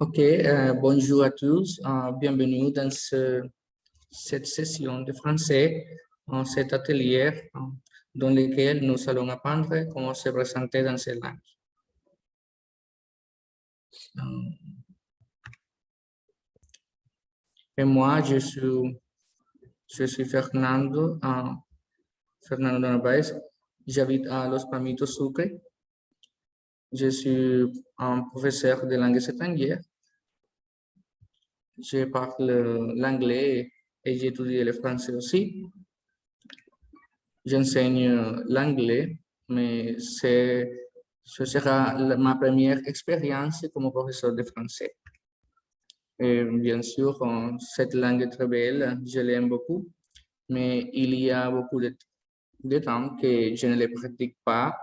Ok, bonjour à tous, bienvenue dans cette session de français, en cet atelier dans lequel nous allons apprendre comment se présenter dans cette langue. Et moi, je suis Fernando, Fernando Narvaez, j'habite à Los Palmitos, Sucre. Je suis un professeur de langues étrangères. Je parle l'anglais et j'étudie le français aussi. J'enseigne l'anglais, mais ce sera ma première expérience comme professeur de français. Et bien sûr, cette langue est très belle, je l'aime beaucoup, mais il y a beaucoup de temps que je ne le pratique pas.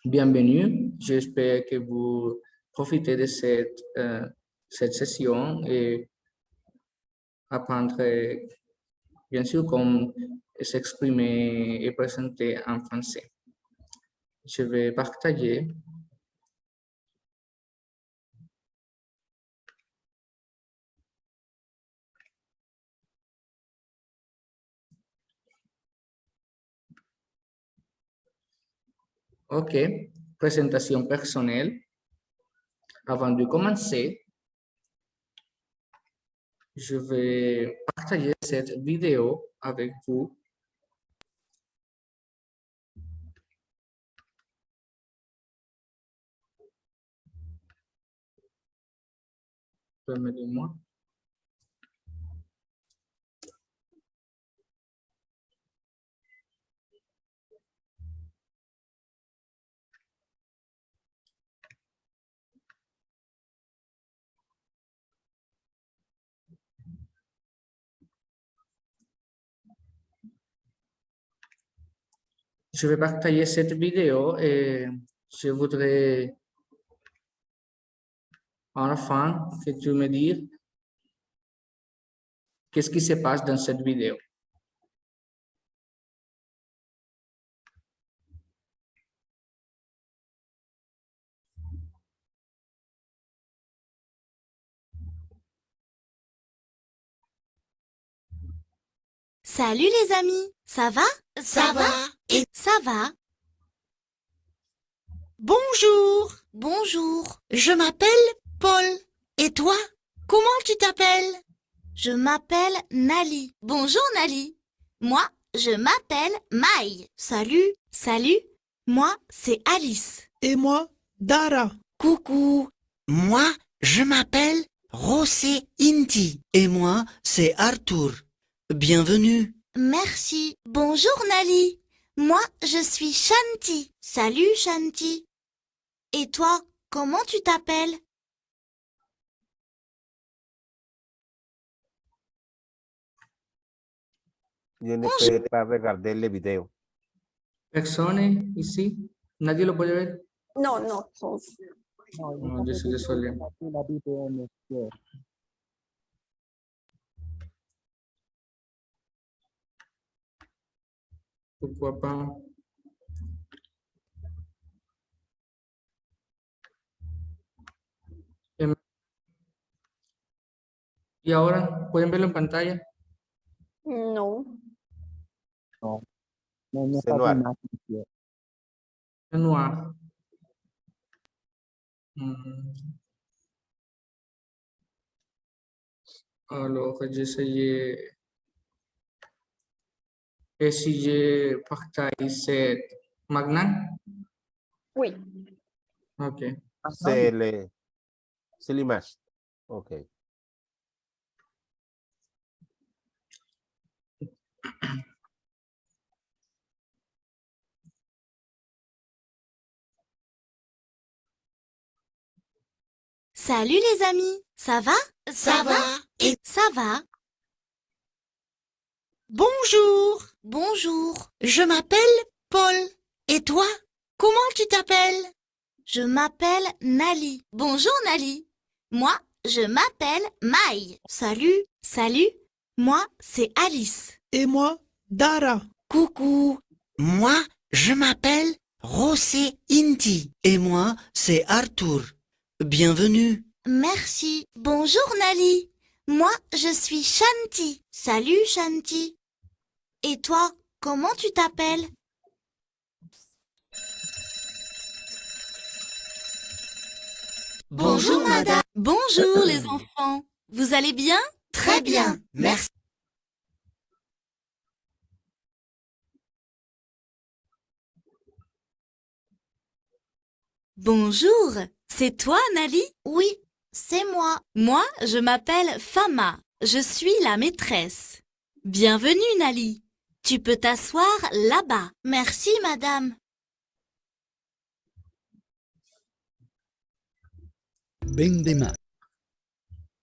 Bienvenue, j'espère que vous profitez de cette session et apprendre, bien sûr, comment s'exprimer et présenter en français. Je vais partager. Ok, présentation personnelle. Avant de commencer, je vais partager cette vidéo avec vous. Permettez-moi. Je vais partager cette vidéo et je voudrais à la fin que tu me dises qu'est-ce qui se passe dans cette vidéo. Salut les amis, ça va? Ça va? Et ça va? Bonjour, Bonjour, je m'appelle Paul. Et toi, comment tu t'appelles? je m'appelle Nali. Bonjour Nali. Moi, je m'appelle Maï. Salut. Moi, c'est Alice. Et moi, Dara. Coucou. Moi, je m'appelle José Inti. Et moi, c'est Arthur. Bienvenue. Merci. Bonjour Nali. Moi, je suis Shanti. Salut Shanti. Et toi, comment tu t'appelles? Yo no estoy para verle video. Personne ici? Nadie lo puede ver? No, no. No, yo suis désolé. Pourquoi pas? Y ahora, ¿pueden verlo en pantalla? No. C'est noir. C'est noir. Hmm. Alors, j'essayais. Et si je partage cette maintenant? Oui. Ok. C'est l'image. Ok. Salut les amis, ça va? Ça va? Et ça va? Bonjour, Bonjour, je m'appelle Paul. Et toi, comment tu t'appelles? je m'appelle Nali. Bonjour Nali. Moi, je m'appelle Maï. Salut. Moi, c'est Alice. Et moi, Dara. Coucou. Moi, je m'appelle José Inti. Et moi, c'est Arthur. Bienvenue. Merci. Bonjour Nali. Moi, je suis Shanti. Salut Shanti. Et toi, comment tu t'appelles? Bonjour madame. Bonjour les enfants. Vous allez bien? Très bien. Merci. Bonjour. C'est toi Nali? Oui, c'est moi. Moi, je m'appelle Fama. Je suis la maîtresse. Bienvenue Nali. Tu peux t'asseoir là-bas. Merci madame. Bendema.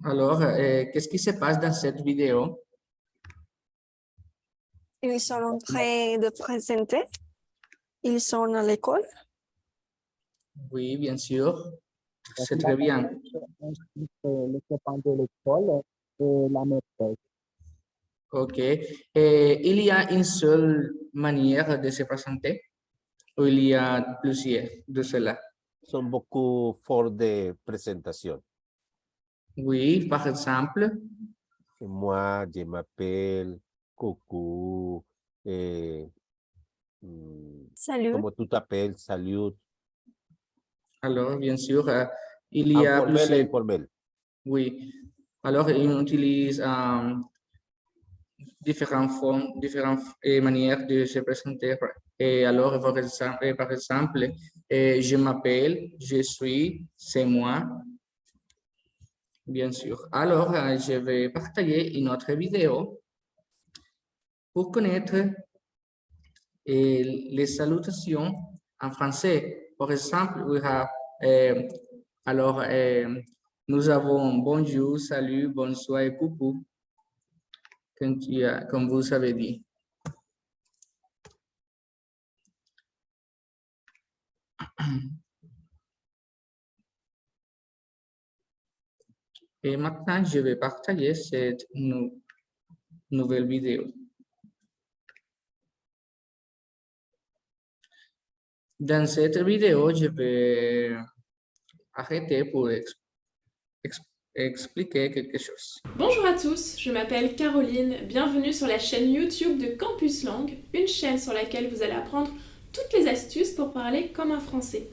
Alors, qu'est-ce qui se passe dans cette vidéo? Ils sont en train de présenter. Ils sont à l'école. Oui, bien sûr. C'est très bien. Les copains de l'école et la maîtresse. OK. Il y a une seule manière de se présenter ou il y a plusieurs de cela? Son beaucoup forts de présentation. Oui, par exemple. Et moi, je m'appelle Coucou. Salut. Comment tu t'appelles? Salut. Alors, bien sûr, il y a Informel et plusieurs. informel. Oui. Alors, on utilise différentes formes, différentes manières de se présenter. Et alors, par exemple, je m'appelle, je suis, c'est moi. Bien sûr. Alors, je vais partager une autre vidéo pour connaître les salutations en français. Par exemple, nous avons bonjour, salut, bonsoir et coucou, comme vous avez dit. Et maintenant, je vais partager cette nouvelle vidéo. Dans cette vidéo, je vais arrêter pour expliquer quelque chose. Bonjour à tous, je m'appelle Caroline, bienvenue sur la chaîne YouTube de Campus Langue, une chaîne sur laquelle vous allez apprendre toutes les astuces pour parler comme un Français.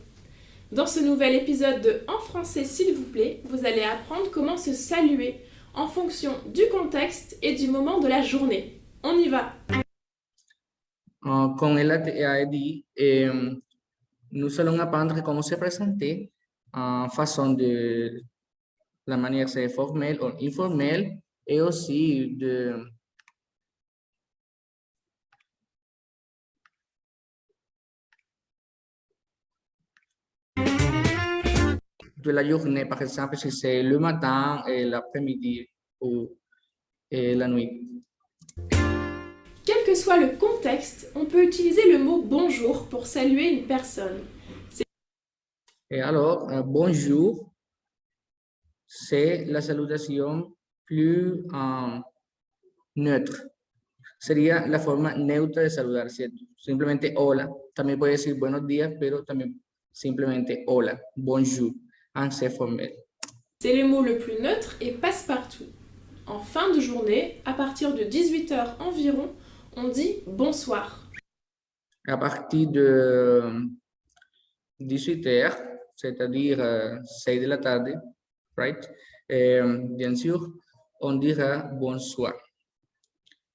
Dans ce nouvel épisode de En français s'il vous plaît, vous allez apprendre comment se saluer en fonction du contexte et du moment de la journée. On y va! Comme elle a dit, nous allons apprendre comment se présenter en façon de la manière c'est formelle ou informelle et aussi de la journée, par exemple, si c'est le matin, l'après-midi ou la nuit. Quel que soit le contexte, on peut utiliser le mot bonjour pour saluer une personne. Et alors, bonjour, c'est la salutation plus neutre. Sería la forma neutra de saludar, ¿cierto? Simplemente hola. También puede decir buenos días, pero también simplemente hola, bonjour, c'est formel. C'est le mot le plus neutre et passe-partout. En fin de journée, à partir de 18h environ, on dit bonsoir. À partir de 18h, c'est-à-dire 6 de la tarde, right? Bien sûr, on dira bonsoir.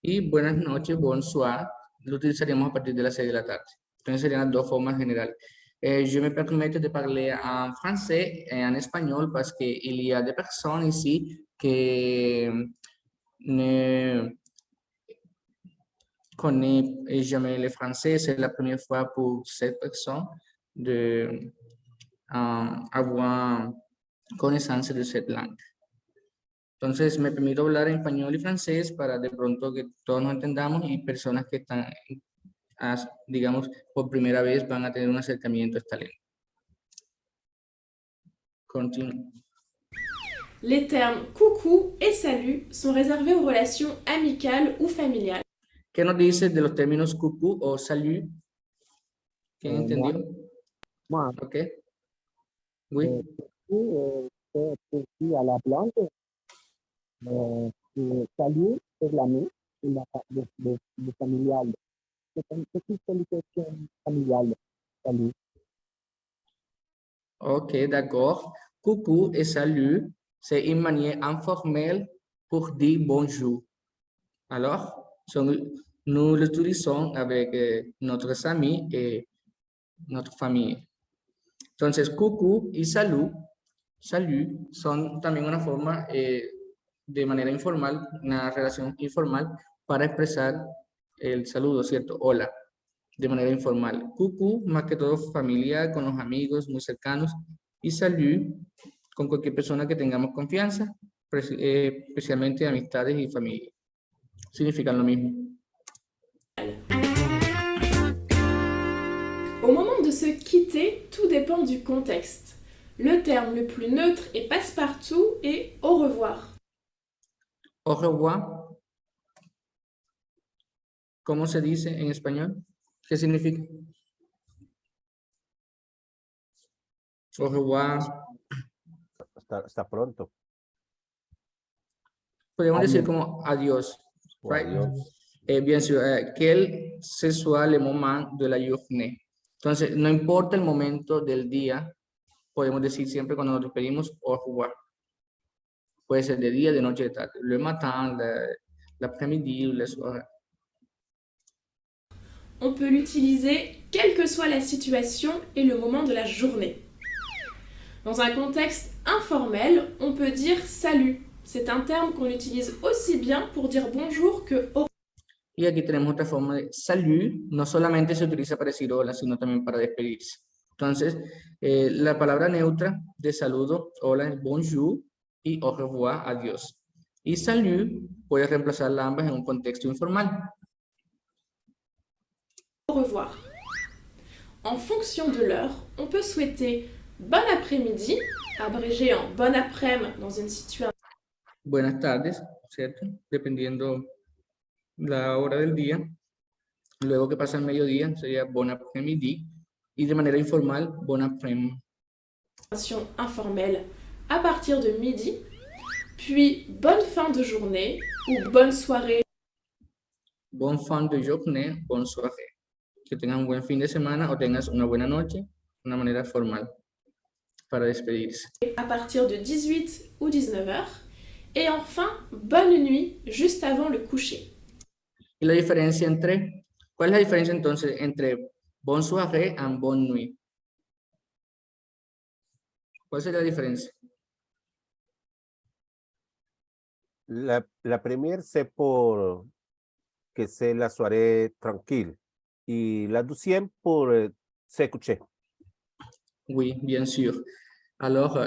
Y buenas noches, bonsoir, lo utilizaríamos a partir de las 6 de la tarde. Entonces serían las dos formas generales. Je me permets de parler en français et en espagnol parce qu'il y a des personnes ici qui ne connaissent jamais le français. C'est la première fois pour cette personne de avoir connaissance de cette langue. Entonces, me permito hablar en español y francés para de pronto que todos nos entendamos y personas que están, digamos, por primera vez van a tener un acercamiento a esta lengua. Continue. Les termes coucou et salut sont réservés aux relations amicales ou familiales. ¿Qué nos dice de los términos coucou o salut? ¿Quién moi, entendió? moi, Ok. Oui. c'est aussi à la plante. Salut pour l'ami, le familial. C'est une petite salutation familiale. Salut. Ok, d'accord. Coucou et salut, c'est une manière informelle pour dire bonjour. Alors, nous l'utilisons avec notre amis et notre famille. Entonces, coucou y salut son también una forma de manera informal, una relación informal para expresar el saludo, ¿cierto? Hola, de manera informal. Coucou, más que todo familiar, con los amigos muy cercanos. Y salut, con cualquier persona que tengamos confianza, especialmente amistades y familia. Significan lo mismo. Au moment de se quitter, tout dépend du contexte. Le terme le plus neutre et passe-partout est au revoir. Au revoir. ¿Cómo se dice en español? ¿Qué significa? Au revoir. Hasta pronto. Podemos decir Adiós. como adiós. O Right? adiós. Bien sûr, quel ce soit le moment de la journée. Entonces, no importa el momento del día, podemos decir siempre cuando nos despedimos au revoir. Puede ser de día, de noche, de tarde. Le matin, l'après-midi ou le soir. On peut l'utiliser quelle que soit la situation et le moment de la journée. Dans un contexte informel, on peut dire salut. C'est un terme qu'on utilise aussi bien pour dire bonjour que au revoir. Y aquí tenemos otra forma de salut, no solamente se utiliza para decir hola, sino también para despedirse. Entonces, la palabra neutra de saludo, hola, es bonjour, y au revoir, adiós. Y salut puede reemplazar ambas en un contexto informal. Au revoir. En fonction de l'heure, on peut souhaiter bon après-midi, abrégé en bon après-midi dans une situation Buenas tardes, ¿cierto? Dependiendo la hora del día. Luego que pasa el mediodía sería bon après-midi. Y de manera informal, bon après-midi. informelle à partir de midi, puis bonne fin de journée ou bonne soirée. Bonne fin de journée, bonne soirée. Que tengas un buen fin de semana o tengas una buena noche, una manera formal para despedirse. À partir de 18 ou 19 heures. Et enfin, bonne nuit juste avant le coucher. Y la diferencia entre, ¿cuál es la diferencia entonces entre bonne soirée and bonne nuit? ¿Cuál sería la diferencia? La première, c'est pour que c'est la soirée tranquille. Et la deuxième, pour se coucher. Oui, bien sûr. Alors,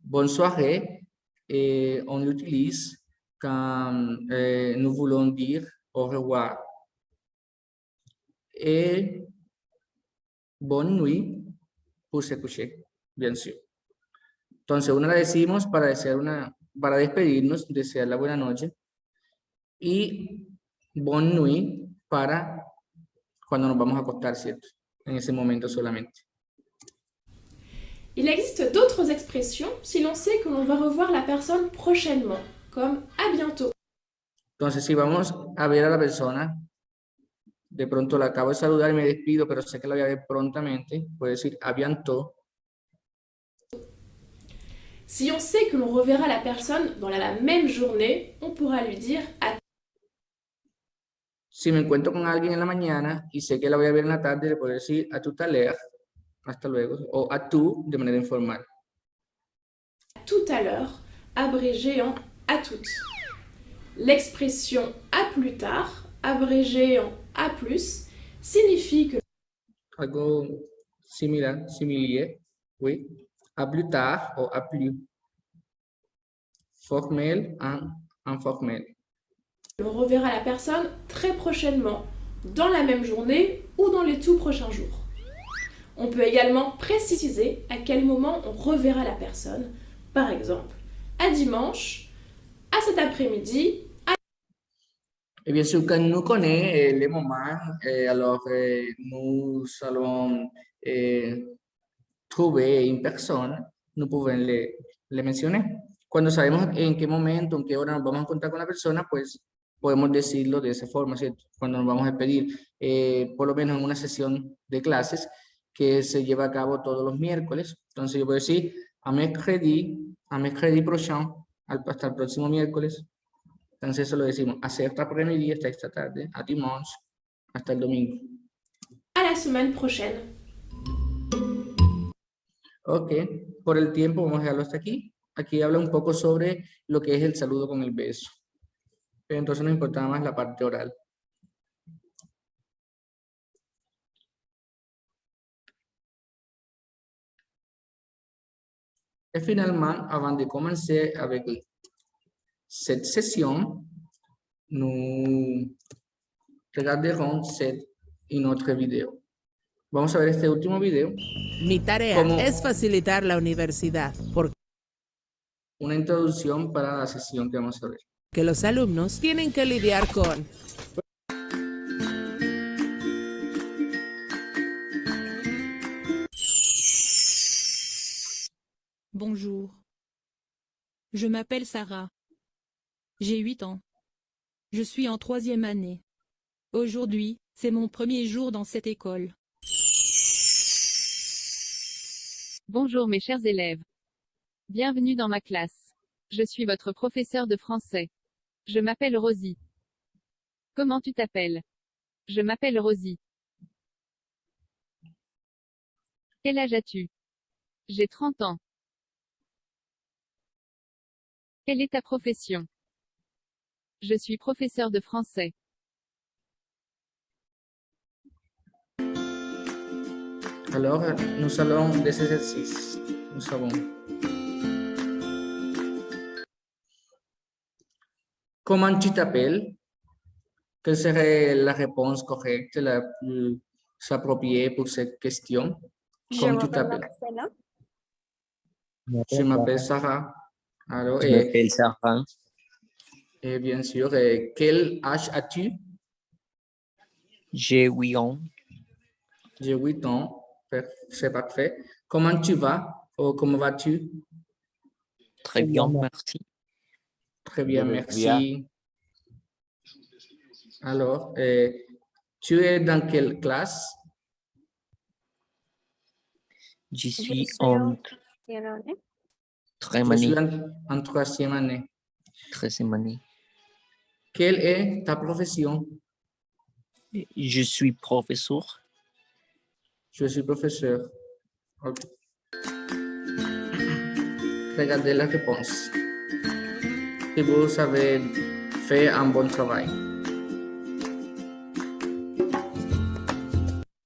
bonne soirée, on l'utilise quand nous voulons dire au revoir. Et bonne nuit pour se coucher, bien sûr. Entonces, una la decimos para despedirnos, desear la buena noche. Y bonne nuit para cuando nos vamos a acostar, ¿cierto? En ese momento solamente. Il existe d'autres expressions si l'on sait que l'on va revoir la personne prochainement, comme à bientôt. Entonces, si vamos a ver a la persona, de pronto la acabo de saludar y me despido, pero sé que la voy a ver prontamente, puedo decir à bientôt. Si on sait que l'on reverra la personne dans la même journée, on pourra lui dire à Si me encuentro con alguien en la mañana y sé que la voy a ver en la tarde, le puedo decir à tout à l'heure, hasta luego, o à tout de manera informal. tout à l'heure, abrégé en à toutes. L'expression à plus tard, abrégé en à plus, signifie que Algo similar, similier, oui. À plus tard o à plus. Formel en informel. l'on reverra la personne très prochainement, dans la même journée ou dans les tout prochains jours. On peut également préciser à quel moment on reverra la personne, par exemple à dimanche, à cet après-midi. Et bien sûr, quand nous connaissons les moments, alors nous allons trouver une personne, nous pouvons les mencionar. Cuando sabemos en qué momento, en qué hora nos vamos a encontrar con la persona, pues podemos decirlo de esa forma, ¿cierto? Cuando nos vamos a despedir, por lo menos en una sesión de clases que se lleva a cabo todos los miércoles. Entonces yo puedo decir a mercredi prochain, hasta el próximo miércoles. Entonces eso lo decimos a cet après-midi, hasta esta tarde, a dimanche, hasta el domingo. À la semaine prochaine. Ok, por el tiempo vamos a dejarlo hasta aquí. Aquí habla un poco sobre lo que es el saludo con el beso. Pero entonces nos importaba más la parte oral. Et finalement, avant de commencer avec cette session, nous regarderons une autre vidéo. Vamos a ver este último video, Mi tarea ¿Cómo? es facilitar la universidad porque una introducción para la sesión que vamos a ver. los alumnos tienen que lidiar con Bonjour. Je m'appelle Sarah. J'ai 8 ans. Je suis en 3e année. Aujourd'hui, c'est mon premier jour dans cette école. Bonjour mes chers élèves. Bienvenue dans ma classe. Je suis votre professeur de français. Je m'appelle Rosie. Comment tu t'appelles? Je m'appelle Rosie. Quel âge as-tu? J'ai 30 ans. Quelle est ta profession? Je suis professeur de français. Alors, nous allons des exercices. Nous savons. Comment tu t'appelles? Quelle serait la réponse correcte, la plus appropriée pour cette question? Je Comment tu m'appelle t'appelles? Marcela. Je m'appelle Sarah. Alors, Je m'appelle Sarah. et bien sûr, quel âge as-tu? J'ai 8 ans. J'ai 8 ans. C'est parfait. Comment tu vas? Ou comment vas-tu? Très bien, merci. Très bien, Je vais merci. Alors, tu es dans quelle classe? Je Je suis suis en en 3e année. troisième Je suis année. en troisième année. Troisième année. Quelle est ta profession? Je suis professeur. Je suis professeur. Ok. Regardez la réponse. Si vous avez fait un bon travail.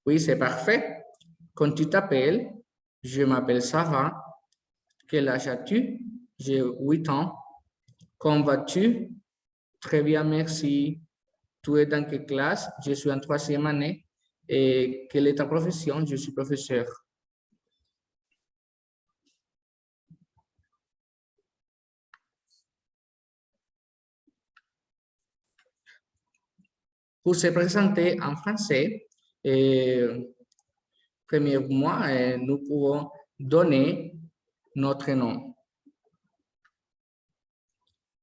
Oui, c'est parfait. Quand tu t'appelles, je m'appelle Sarah. Quel âge as-tu? J'ai 8 ans. Comment vas-tu? Très bien, merci. Tu es dans quelle classe? Je suis en troisième année. Et quelle est ta profession? Je suis professeur. Pour se présenter en français, premièrement, nous pouvons donner notre nom.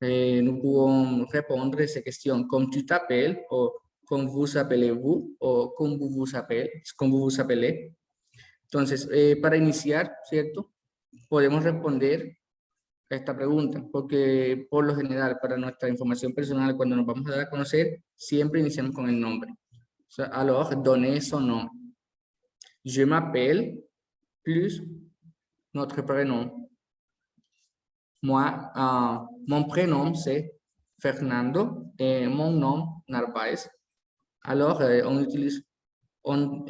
Et nous pouvons répondre à ces questions comme tu t'appelles, ou comme vous appelez-vous, ou comme vous vous appelez. Entonces, para iniciar, ¿cierto? Podemos responder a esta pregunta, porque por lo general, para nuestra información personal, cuando nos vamos a dar a conocer, siempre iniciamos con el nombre. Alors, donnez son nom. Je m'appelle plus notre prénom. Moi, mon prénom, c'est Fernando et mon nom, Narvaez. Alors, on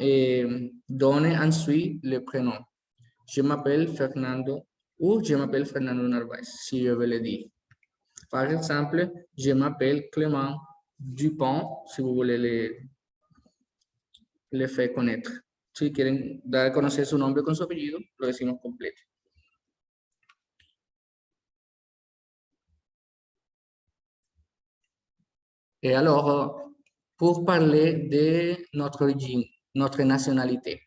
donne ensuite le prénom. Je m'appelle Fernando ou je m'appelle Fernando Narvaez, si je veux le dire. Par exemple, je m'appelle Clément Dupont, si vous voulez le faire connaître. Si quieren dar a conocer su nombre con su apellido, lo decimos completo. Et alors, pour parler de notre origine, notre nationalité,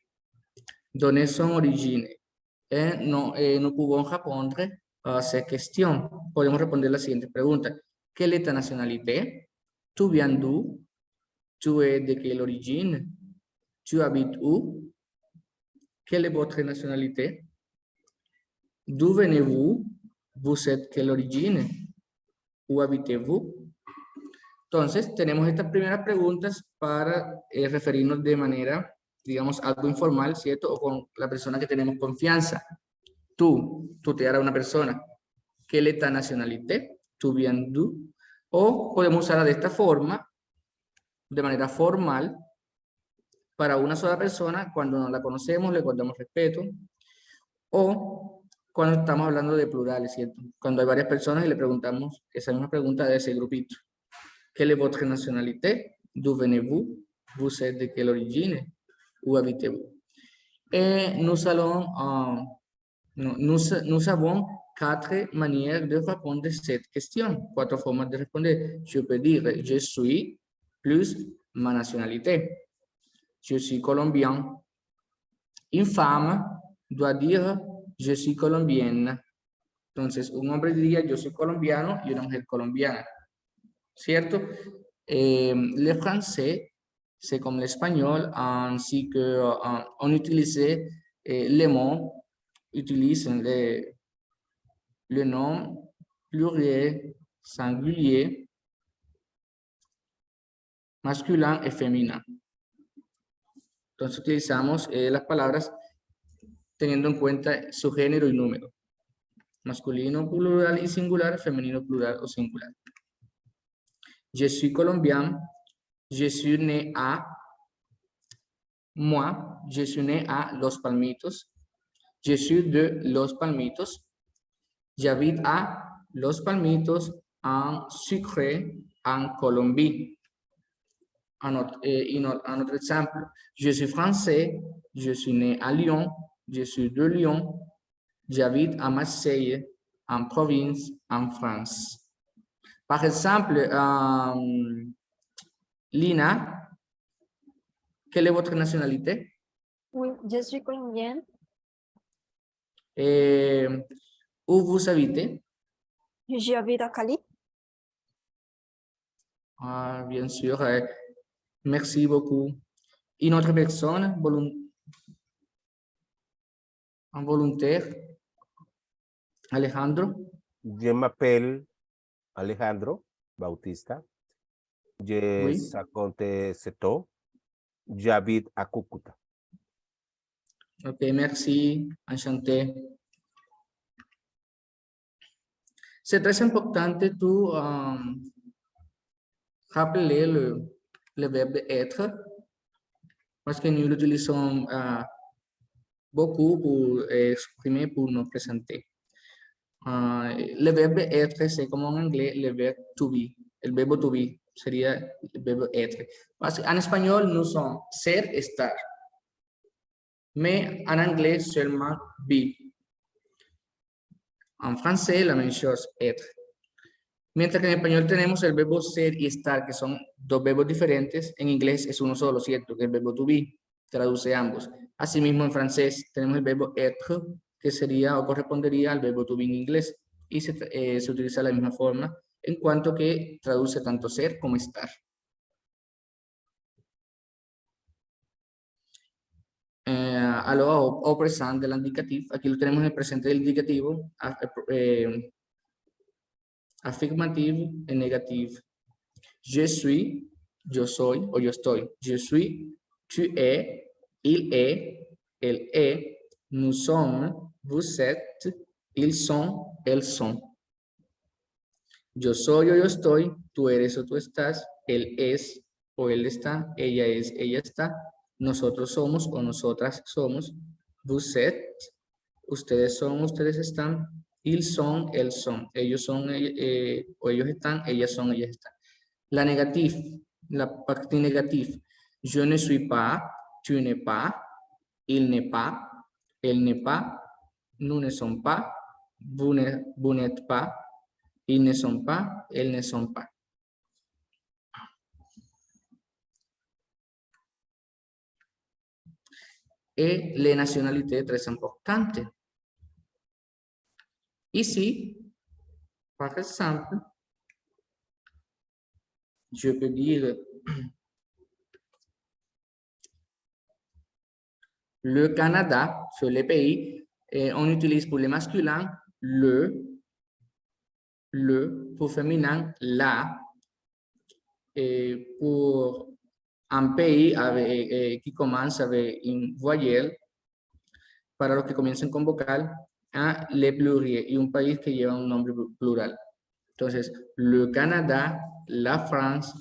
donner son origine, nous pouvons répondre a ces questions. Podemos responder la siguiente pregunta. Quelle est ta nationalité? Tu viens d'où? Tu es de quelle origine? Tu habites où? Quelle est votre nationalité? D'où venez-vous? Vous êtes quelle origine? Où habitez-vous? Entonces, tenemos estas primeras preguntas para referirnos de manera, digamos, algo informal, ¿cierto? O con la persona que tenemos confianza. Tú tutear a una persona. Quelle est ta nationalité? Tu viens d'où? O podemos usarla de esta forma, de manera formal, para una sola persona, cuando no la conocemos, le guardamos respeto, o cuando estamos hablando de plurales, ¿cierto? Cuando hay varias personas y le preguntamos esa misma pregunta de ese grupito. Quelle est votre nationalité? D'où venez-vous? Vous êtes de quelle origine? Où habitez-vous? Et nous avons 4 manières de répondre à cette question. 4 formas de responder. Je peux dire je suis plus ma nationalité. Je suis colombien. Une femme doit dire je suis colombienne. Entonces, un hombre diría yo soy colombiano y una mujer colombiana. ¿Cierto? Le français, c'est comme l'espagnol, ainsi que on utilise les mots, utilise le nom pluriel, singulier, masculin et féminin. Entonces utilizamos las palabras teniendo en cuenta su género y número. Masculino plural y singular, femenino plural o singular. Je suis colombien, je suis né à, moi, je suis né à Los Palmitos, je suis de Los Palmitos, j'habite à Los Palmitos en Sucre, en Colombie. Un autre exemple, je suis français, je suis né à Lyon, je suis de Lyon, j'habite à Marseille, en province, en France. Par exemple, Lina, quelle est votre nationalité? Oui, je suis colombienne. Où vous habitez? J'habite à Cali. Ah, bien sûr. Merci beaucoup. Une autre personne, un volontaire? Alejandro? Je m'appelle Alejandro Bautista. Je Oui. 57 ans. J'habite à Cúcuta. Ok, merci. Enchanté. C'est très important de rappeler le verbe être parce que nous l'utilisons beaucoup pour exprimer, pour nous présenter. Le verbe être, c'est comme en anglais le verbe to be. El verbo to be sería el verbo être. Parce qu'en espagnol, nous sommes ser, estar. Mais en anglais, seulement be. En français, la même chose, être. Mientras que en español tenemos el verbo ser y estar, que son 2 verbos diferentes, en inglés es uno solo, ¿cierto? Que es el verbo to be, traduce ambos. Asimismo, en francés tenemos el verbo être, que sería o correspondería al verbo to be en inglés, y se utiliza de la misma forma, en cuanto que traduce tanto ser como estar. Alors, au présent de l'indicatif, aquí lo tenemos en el presente del indicativo, afirmativo y negativo. Je suis, yo soy o yo estoy. Je suis, tu es, il est, elle est, nous sommes, vous êtes, ils sont, elles sont. Yo soy o yo estoy, tú eres o tú estás, él es o él está, ella es, ella está, nosotros somos o nosotras somos, vous êtes, ustedes son, ustedes están, ils sont, elles sont, ellos son o ellos están, ellas son, ellas están. La négative, la partie négative, je ne suis pas, tu n'es pas, il n'est pas, elle n'est pas, nous ne sommes pas, vous n'êtes pas, ils ne sont pas, elles ne sont pas. et les nationalités très importantes. Ici, par exemple, je peux dire le Canada, sur les pays, et on utilise pour les masculins le, pour féminin la, et pour un pays avec, qui commence avec une voyelle, para los que comiencen con vocal, a le pluriel, y un país que lleva un nombre plural. Entonces, le Canada, la France,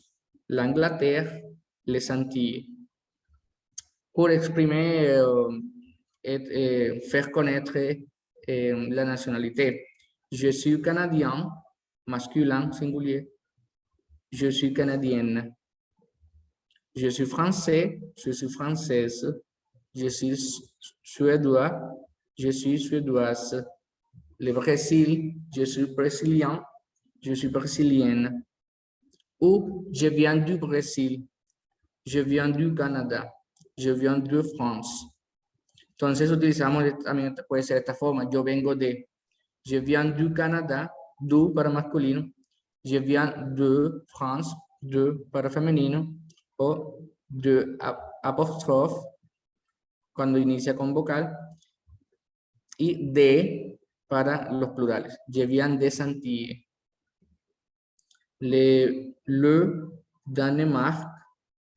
l'Angleterre, les Antilles. Pour exprimer et faire connaître la nationalité. Je suis canadien, masculin, singulier. Je suis canadienne. Je suis français, je suis française. Je suis suédois, je suis suédoise. Le Brésil, je suis brésilien, je suis brésilienne. Ou je viens du Brésil, je viens du Canada, je viens de France. Entonces utilizamos también, puede ser de esta forma, yo vengo de, je viens du Canada, du para masculino, je viens de France, de para femenino, o de apóstrofe, cuando inicia con vocal, y de para los plurales. Je viens des Antilles. Le Danemark,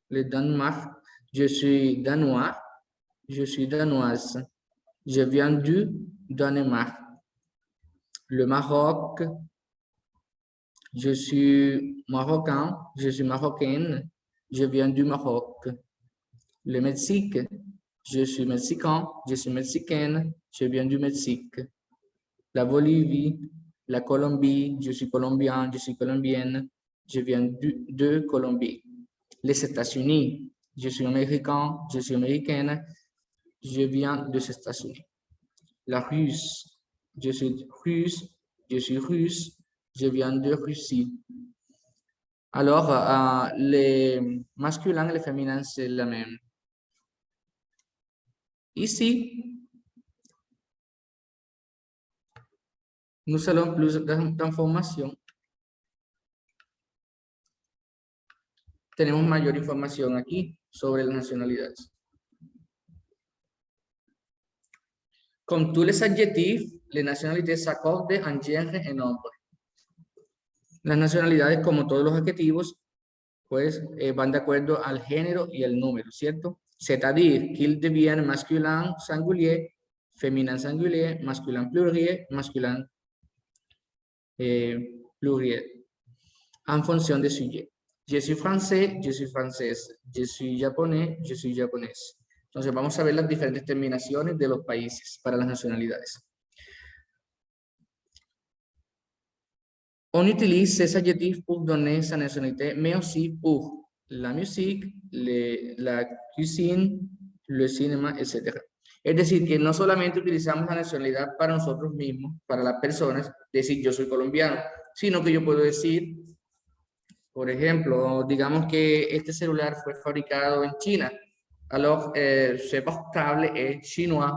le Danemark, je suis danois, je suis danoise. Je viens du Danemark. Le Maroc, je suis marocain, je suis marocaine, je viens du Maroc. Le Mexique, je suis mexicain, je suis mexicaine, je viens du Mexique. La Bolivie, la Colombie, je suis colombien, je suis colombienne, je viens de Colombie. Les États-Unis, je suis américain, je suis américaine, je viens des États-Unis. La Russe, je suis russe, je suis russe, je viens de Russie. Alors, les masculins et les féminins, c'est la même. Ici, nous allons plus d'informations. Tenemos mayor información aquí sobre las nacionalidades. Comme tous les adjectifs, les nationalités s'accordent en genre et nombre. Las nacionalidades, como todos los adjetivos, pues van de acuerdo al género y el número, ¿cierto? C'est-à-dire qu'ils deviennent masculin singulier, féminin singulier, masculin pluriel, masculin pluriel, en fonction des sujets. Je suis français, je suis française. Je suis japonais, je suis japonaise. Entonces vamos a ver las diferentes terminaciones de los países para las nacionalidades. On utilise ces adjectifs pour donner sa nationalité, mais aussi pour la musique, la cuisine, le cinéma, etc. Es decir, que no solamente utilizamos la nacionalidad para nosotros mismos, para las personas, decir yo soy colombiano, sino que yo puedo decir, por ejemplo, digamos que este celular fue fabricado en China, alors ce portable es chinois.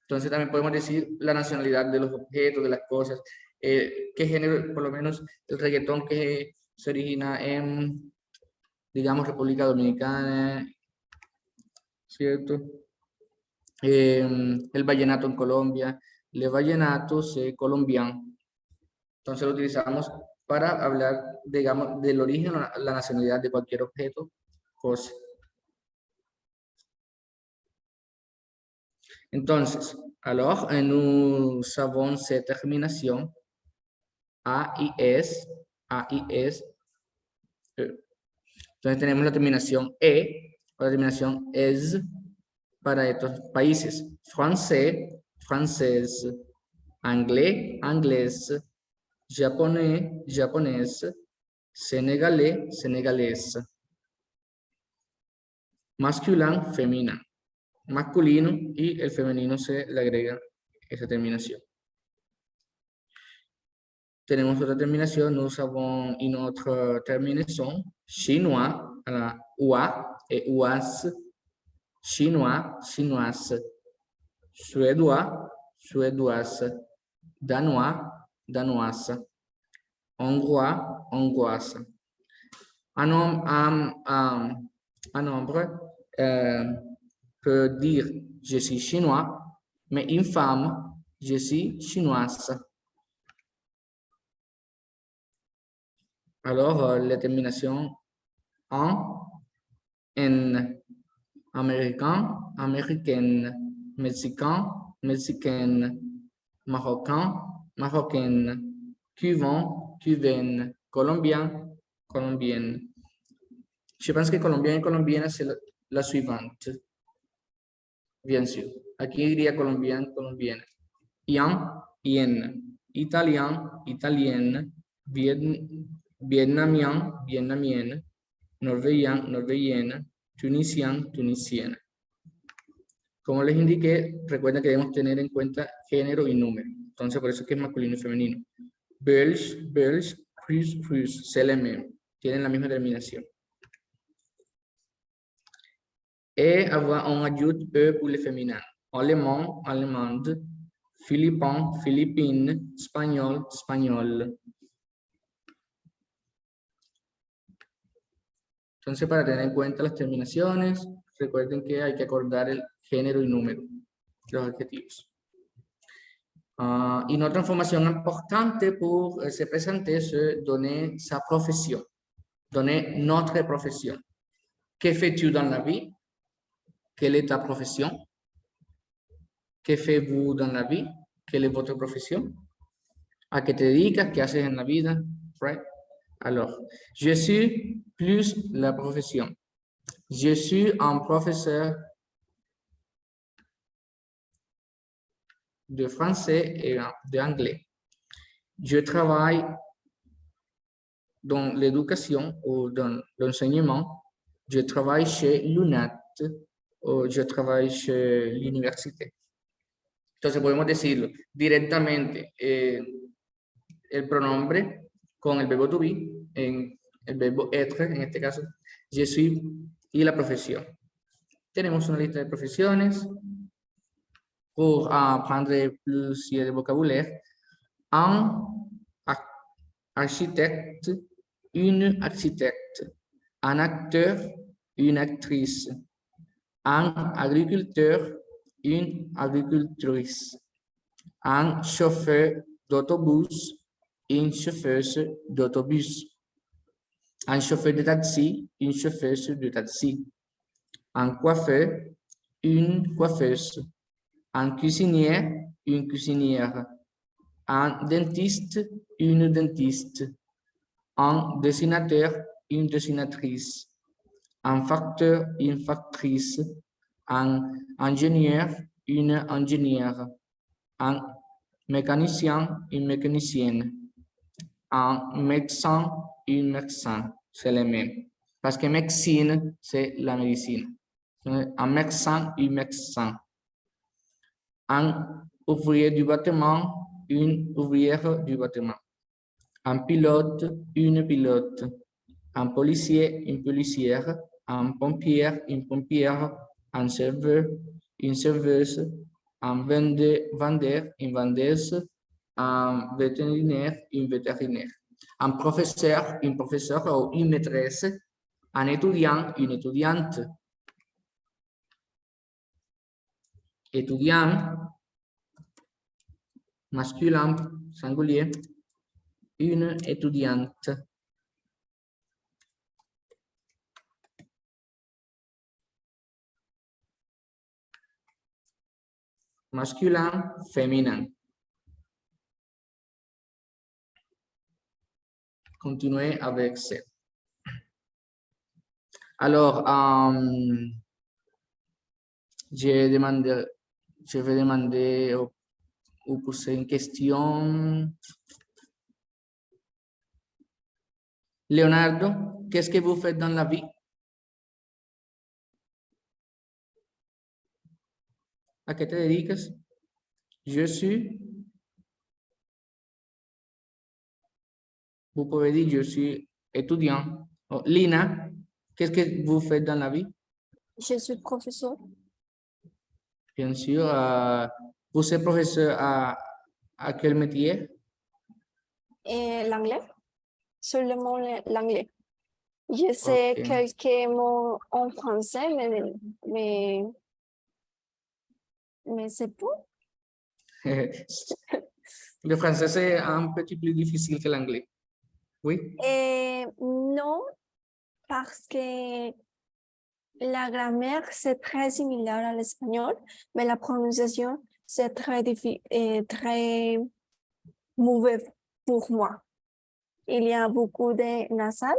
Entonces también podemos decir la nacionalidad de los objetos, de las cosas, qué género, por lo menos el reggaetón que se origina en, digamos, República Dominicana, ¿cierto? El vallenato en Colombia, le vallenato c'est colombien. Entonces lo utilizamos para hablar, digamos, del origen, la nacionalidad de cualquier objeto, cosa. Entonces, alors, nous avons cette terminación AIS, AIS. Entonces tenemos la terminación E, o la terminación ES para estos países. Français, française. Anglais, anglaise. Japonés, japonés. Sénégalais, sénégalaise. Masculin, féminin. Masculino y el femenino se le agrega esa terminación. Tenemos otra terminación, nous avons une autre terminaison, chinois, à la oua et ouas, chinois, chinoise, suédois, suédoise, danois, danoise, hongrois, hongroise. Un nombre peut dire je suis chinois, mais une femme, je suis chinoise. Alors, la terminaison en, américain, américaine, mexicain, mexicaine, marocain, marocaine, cubain, cubaine, colombien, colombienne. Je pense que colombien et colombienne, c'est la suivante. Bien sûr. Aquí diría colombienne, colombienne. Ian, yen. Italien, italienne. Vietnamien, vietnamienne. Norvégien, norvégienne. Tunisien, tunisienne. Como les indiqué, recuerden que debemos tener en cuenta género y número. Entonces, por eso es que es masculino y femenino. Belge, belge, russe, russe, c'est le même. Tienen la misma terminación. Et on ajoute E pour le féminin. Allemand, allemande. Philippin, philippine. Espagnol, espagnol. Entonces, para tener en cuenta las terminaciones, recuerden que hay que acordar el género y número de los adjetivos. Une autre information importante pour se présenter, c'est donner sa profession, donner notre profession. Que fais-tu dans la vie? Quelle est ta profession? Que faites-vous dans la vie? Quelle est votre profession? ¿A qué te dedicas? ¿Qué haces en la vida? Right? Alors, je suis plus la profession. Je suis un professeur de français et d'anglais. Je travaille dans l'éducation ou dans l'enseignement. Je travaille chez l'UNAT o yo trabajo en la universidad. Entonces podemos decirlo directamente el pronombre con el verbo to be, en el verbo être, en este caso, je suis, y la profesión. Tenemos una lista de profesiones. Pour apprendre plus de vocabulaire, un architecte, une architecte, un acteur, une actrice, un agriculteur, une agricultrice, un chauffeur d'autobus, une chauffeuse d'autobus, un chauffeur de taxi, une chauffeuse de taxi, un coiffeur, une coiffeuse, un cuisinier, une cuisinière, un dentiste, une dentiste, un dessinateur, une dessinatrice, un facteur, une factrice, un ingénieur, une ingénieure, un mécanicien, une mécanicienne, un médecin, une médecin, c'est le même. Parce que médecine, c'est la médecine. Un médecin, une médecin. Un ouvrier du bâtiment, une ouvrière du bâtiment. Un pilote, une pilote. Un policier, une policière. Un pompier, une pompière. Un serveur, une serveuse. Un vendeur, une vendeuse. Un vétérinaire, une vétérinaire. Un professeur, une professeure ou une maîtresse. Un étudiant, une étudiante. Étudiant, masculin, singulier, une étudiante. Masculin, féminin. Continuez avec ça. Alors, je vais demander ou poser une question. Leonardo, qu'est-ce que vous faites dans la vie? ¿A qué te dedicas? Je suis. Vous pouvez dire je suis étudiant. Oh, Lina, qu'est-ce que vous faites dans la vie? Je suis professeur. Bien sûr. Vous êtes professeur à quel métier? Et l'anglais, seulement l'anglais. Je sais Ok. quelques mots en français, mais c'est tout. Le français, c'est un petit plus difficile que l'anglais. Oui. Et non, parce que la grammaire, c'est très similaire à l'espagnol, mais la prononciation, c'est très mauvais pour moi. Il y a beaucoup de nasal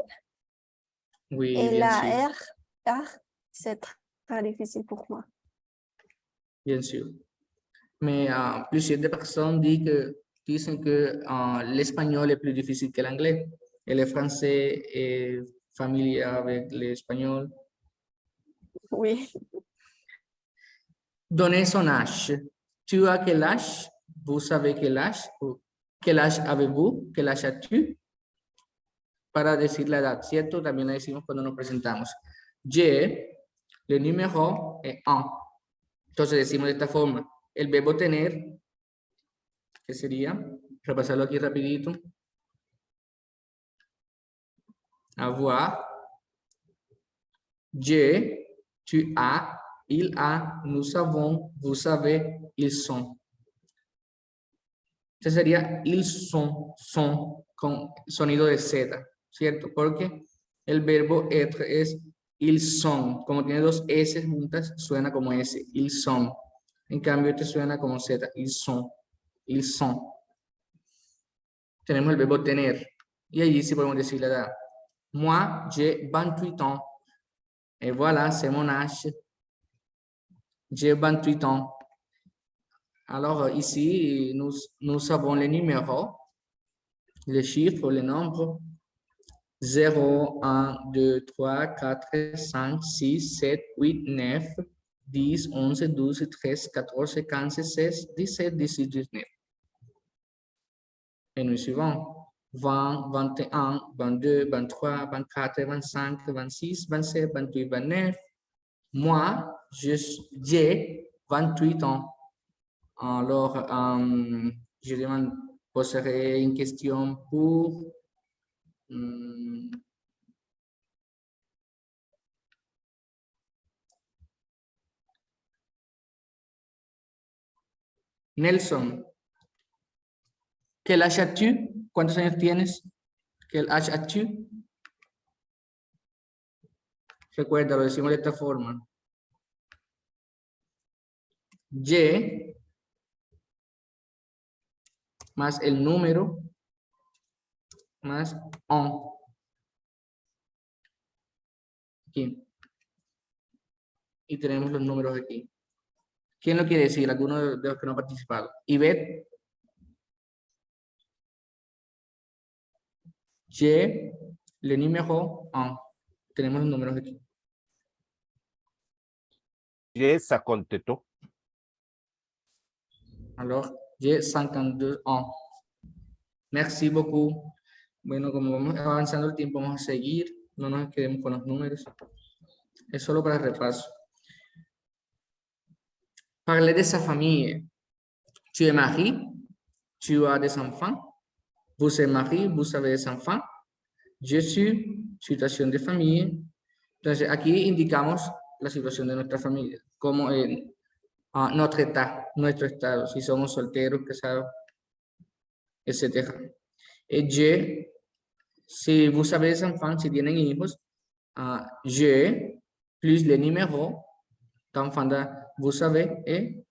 Oui, et bien sûr. la R, c'est très difficile pour moi. Bien sûr. Mais plusieurs de personnes dicen que l'espagnol est plus difficile que l'anglais. Et le français est familier avec l'espagnol. Oui. Donnez son âge. Tu as quel âge? Vous savez quel âge? ¿Quel âge avez-vous? ¿Quel âge as-tu? Para decir la edad, ¿cierto? También la decimos cuando nos presentamos. J'ai, le número es un. Entonces decimos de esta forma. El verbo tener, ¿qué sería? Repasarlo aquí rapidito. Avoir. J'ai, tu as, il a, nous avons, vous savez, ils sont. Este sería ils son con sonido de Z, ¿cierto? Porque el verbo être es ils sont. Como tiene dos S juntas, suena como S, ils sont. En cambio, este suena como Z, ils sont, ils sont. Tenemos el verbo tener. Y allí sí podemos decir la edad. Moi, j'ai 28 ans. Et voilà, c'est mon âge. J'ai 28 ans. Alors ici, nous avons les numéros, les chiffres, les nombres. 0, 1, 2, 3, 4, 5, 6, 7, 8, 9, 10, 11, 12, 13, 14, 15, 16, 17, 18, 19. Et nous suivons. 20, 21, 22, 23, 24, 25, 26, 27, 28, 29. Moi, j'ai 28 ans. Alors, je poserai une question pour Nelson. ¿Qué âge as-tu? ¿Cuántos años tienes? ¿Qué âge as-tu? Recuerda, lo decimos de esta forma. Y más el número más on. Aquí. Y tenemos los números aquí. ¿Quién lo quiere decir? Alguno de los que no ha participado. Ivette. Y le número on. Tenemos los números aquí. J'ai 52. Alors, j'ai 52 ans. Merci beaucoup. Bueno, como vamos avanzando el tiempo, vamos a seguir. No nos quedemos con los números. Es solo para repaso. Parler de sa famille. Tu es marié, tu as des enfants. Vous êtes marié, vous avez des enfants. Je suis, situación de familia. Entonces, aquí indicamos la situación de nuestra familia, como en nuestro estado, si somos solteros, casados, etc. Je, si vous avez des enfants, si tienen hijos, je, plus le numéro d'enfant, vous savez, et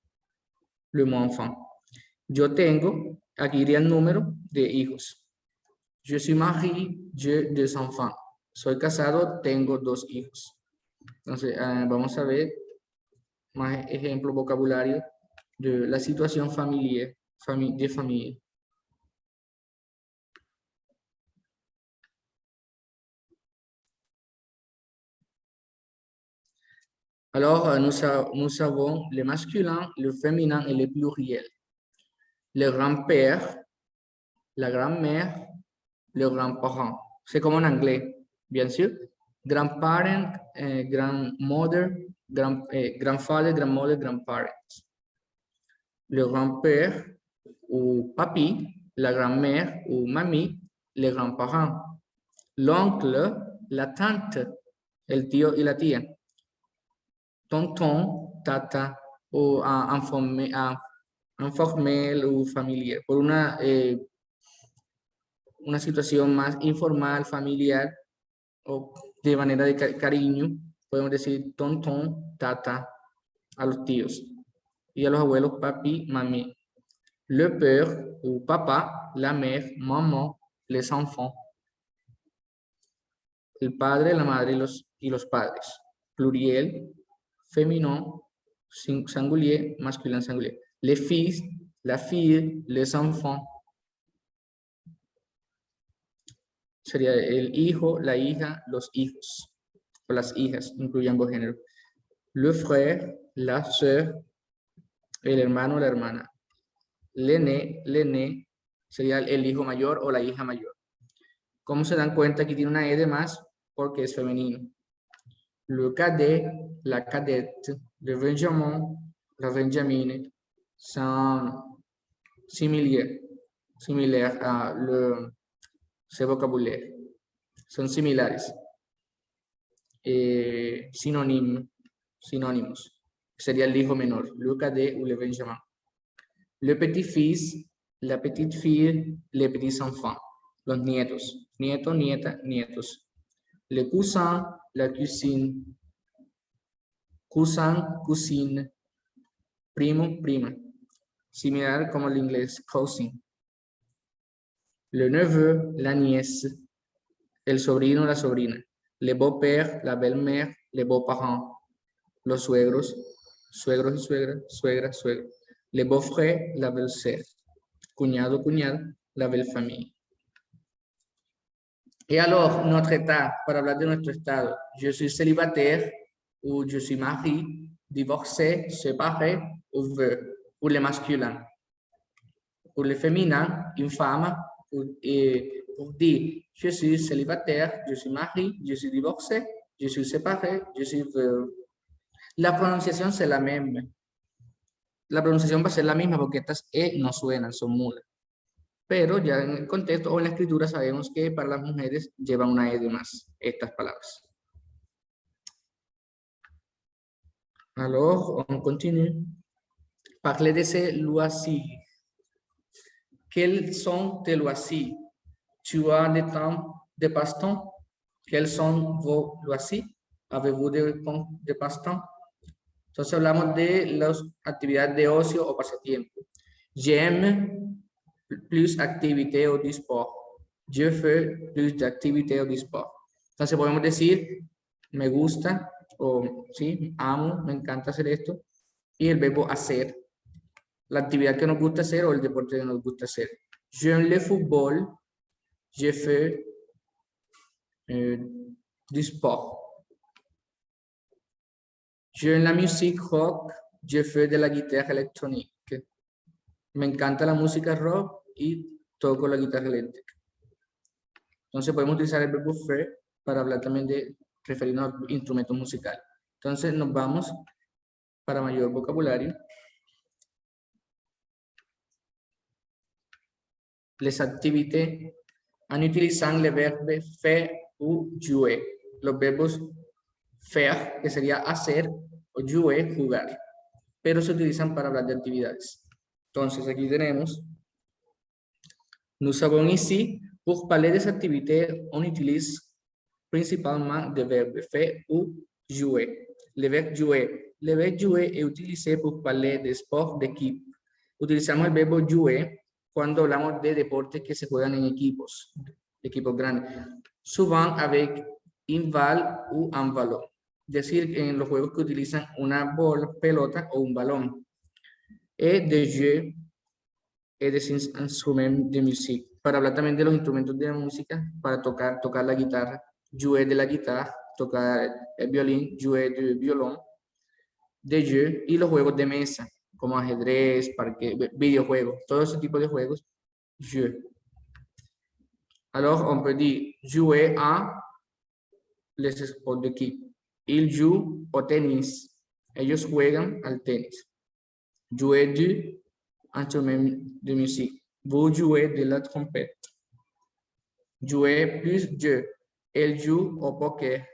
le mot enfant. Yo tengo, aquí iría el número de hijos. Je suis marié, j'ai 2 enfants. Soy casado, tengo 2 hijos. Entonces, vamos a ver más ejemplos, vocabulario de la situación familiar, de familia. Alors, nous avons le masculin, le féminin et le pluriel. Le grand-père, la grand-mère, le grand-parent. C'est comme en anglais, bien sûr. Grandparent, grandmother, grandfather, grandmother, grandparents. Le grand-père ou papi, la grand-mère ou mamie, les grands-parents. L'oncle, la tante, el tío y la tía. Tonton, tata, o informel o familiar. Por una situación más informal, familiar, o de manera de cariño, podemos decir tonton, tata, a los tíos. Y a los abuelos, papi, mami. Le père ou papa, la mère, maman, les enfants. El padre, la madre y los padres. Pluriel, féminin, singulier, masculin, singulier. Les fils, la fille, les enfants. Sería el hijo, la hija, los hijos. O las hijas, incluye ambos géneros. Le frère, la sœur, el hermano, la hermana. L'aîné, sería el hijo mayor o la hija mayor. ¿Cómo se dan cuenta? Aquí tiene una E de más porque es femenino. Le cadet, la cadette, le benjamin, la benjamine, son similaires a ce vocabulaire. Son similares. Sinónimos. Sería el hijo menor. Le cadet o le benjamin. Le petit-fils, la petite-fille, les petits-enfants. Los nietos. Nieto, nieta, nietos. Le cousin, la cousine. Cousin, cousine. Primo, prima. Similar como el inglés, cousin. Le neveu, la nièce. El sobrino, la sobrina. Le beau-père, la belle-mère, les beaux-parents. Los suegros, suegros y suegras, suegra, suegro. Le beau-frère, la belle-sœur. Cuñado, cuñada, la belle-famille. Et alors, notre état, para hablar de nuestro estado. Je suis célibataire ou je suis marié, divorcé, séparé ou veuve, pour le masculin. Pour le féminin, une femme, pour dire je suis célibataire, je suis marié, je suis divorcé, je suis séparé, je suis veuve. La pronunciación es la misma. La pronunciación va a ser la misma porque estas E no suenan, son mudas. Pero ya en el contexto o en la escritura sabemos que para las mujeres llevan una E de más estas palabras. Alors, on continue. Parler de ces loisirs. Quels sont tes loisirs? Tu as des temps de passe-temps? Quels sont vos loisirs? Avez-vous des passe-temps? Entonces hablamos de las actividades de ocio o pasatiempo. J'aime plus activités ou du sport. Je fais plus d'activités ou du sport. Entonces podemos decir me gusta o sí, amo, me encanta hacer esto. Y el verbo hacer. La actividad que nos gusta hacer o el deporte que nos gusta hacer. J'aime le football. Je fais du sport. J'aime la musique rock, je fais de la guitarra electrónica. Me encanta la música rock y toco la guitarra eléctrica. Entonces podemos utilizar el verbo faire para hablar también de referirnos a instrumentos musicales. Entonces nos vamos para mayor vocabulario. Les activités en utilisant le verbe faire ou jouer. Los verbos faire, que sería hacer, o jouer, jugar. Pero se utilizan para hablar de actividades. Entonces aquí tenemos, nous avons ici, pour parler des activités, on utilise principalement des verbes faire ou jouer. Le verbe jouer. Le verbe jouer est utilisé pour parler de sport d'équipe. Utilizamos el verbo jouer cuando hablamos de deportes que se juegan en equipos grandes. Souvent avec une balle ou un ballon. Es decir, en los juegos que utilizan una pelota o un balón. Et de jeux et des instruments de musique. Para hablar también de los instrumentos de la música, para tocar la guitarra, jouer de la guitarra, tocar el violín, jouer de violón, de jeux, y los juegos de mesa, como ajedrez, videojuegos, todo ese tipo de juegos, jeux. Alors, on peut dire jouer à les sports d'équipe. Il joue au tennis. Ellos juegan al tenis. Jouer du instrument de musique. Vous jouez de la trompette. Jouer plus je. Él joue au poker.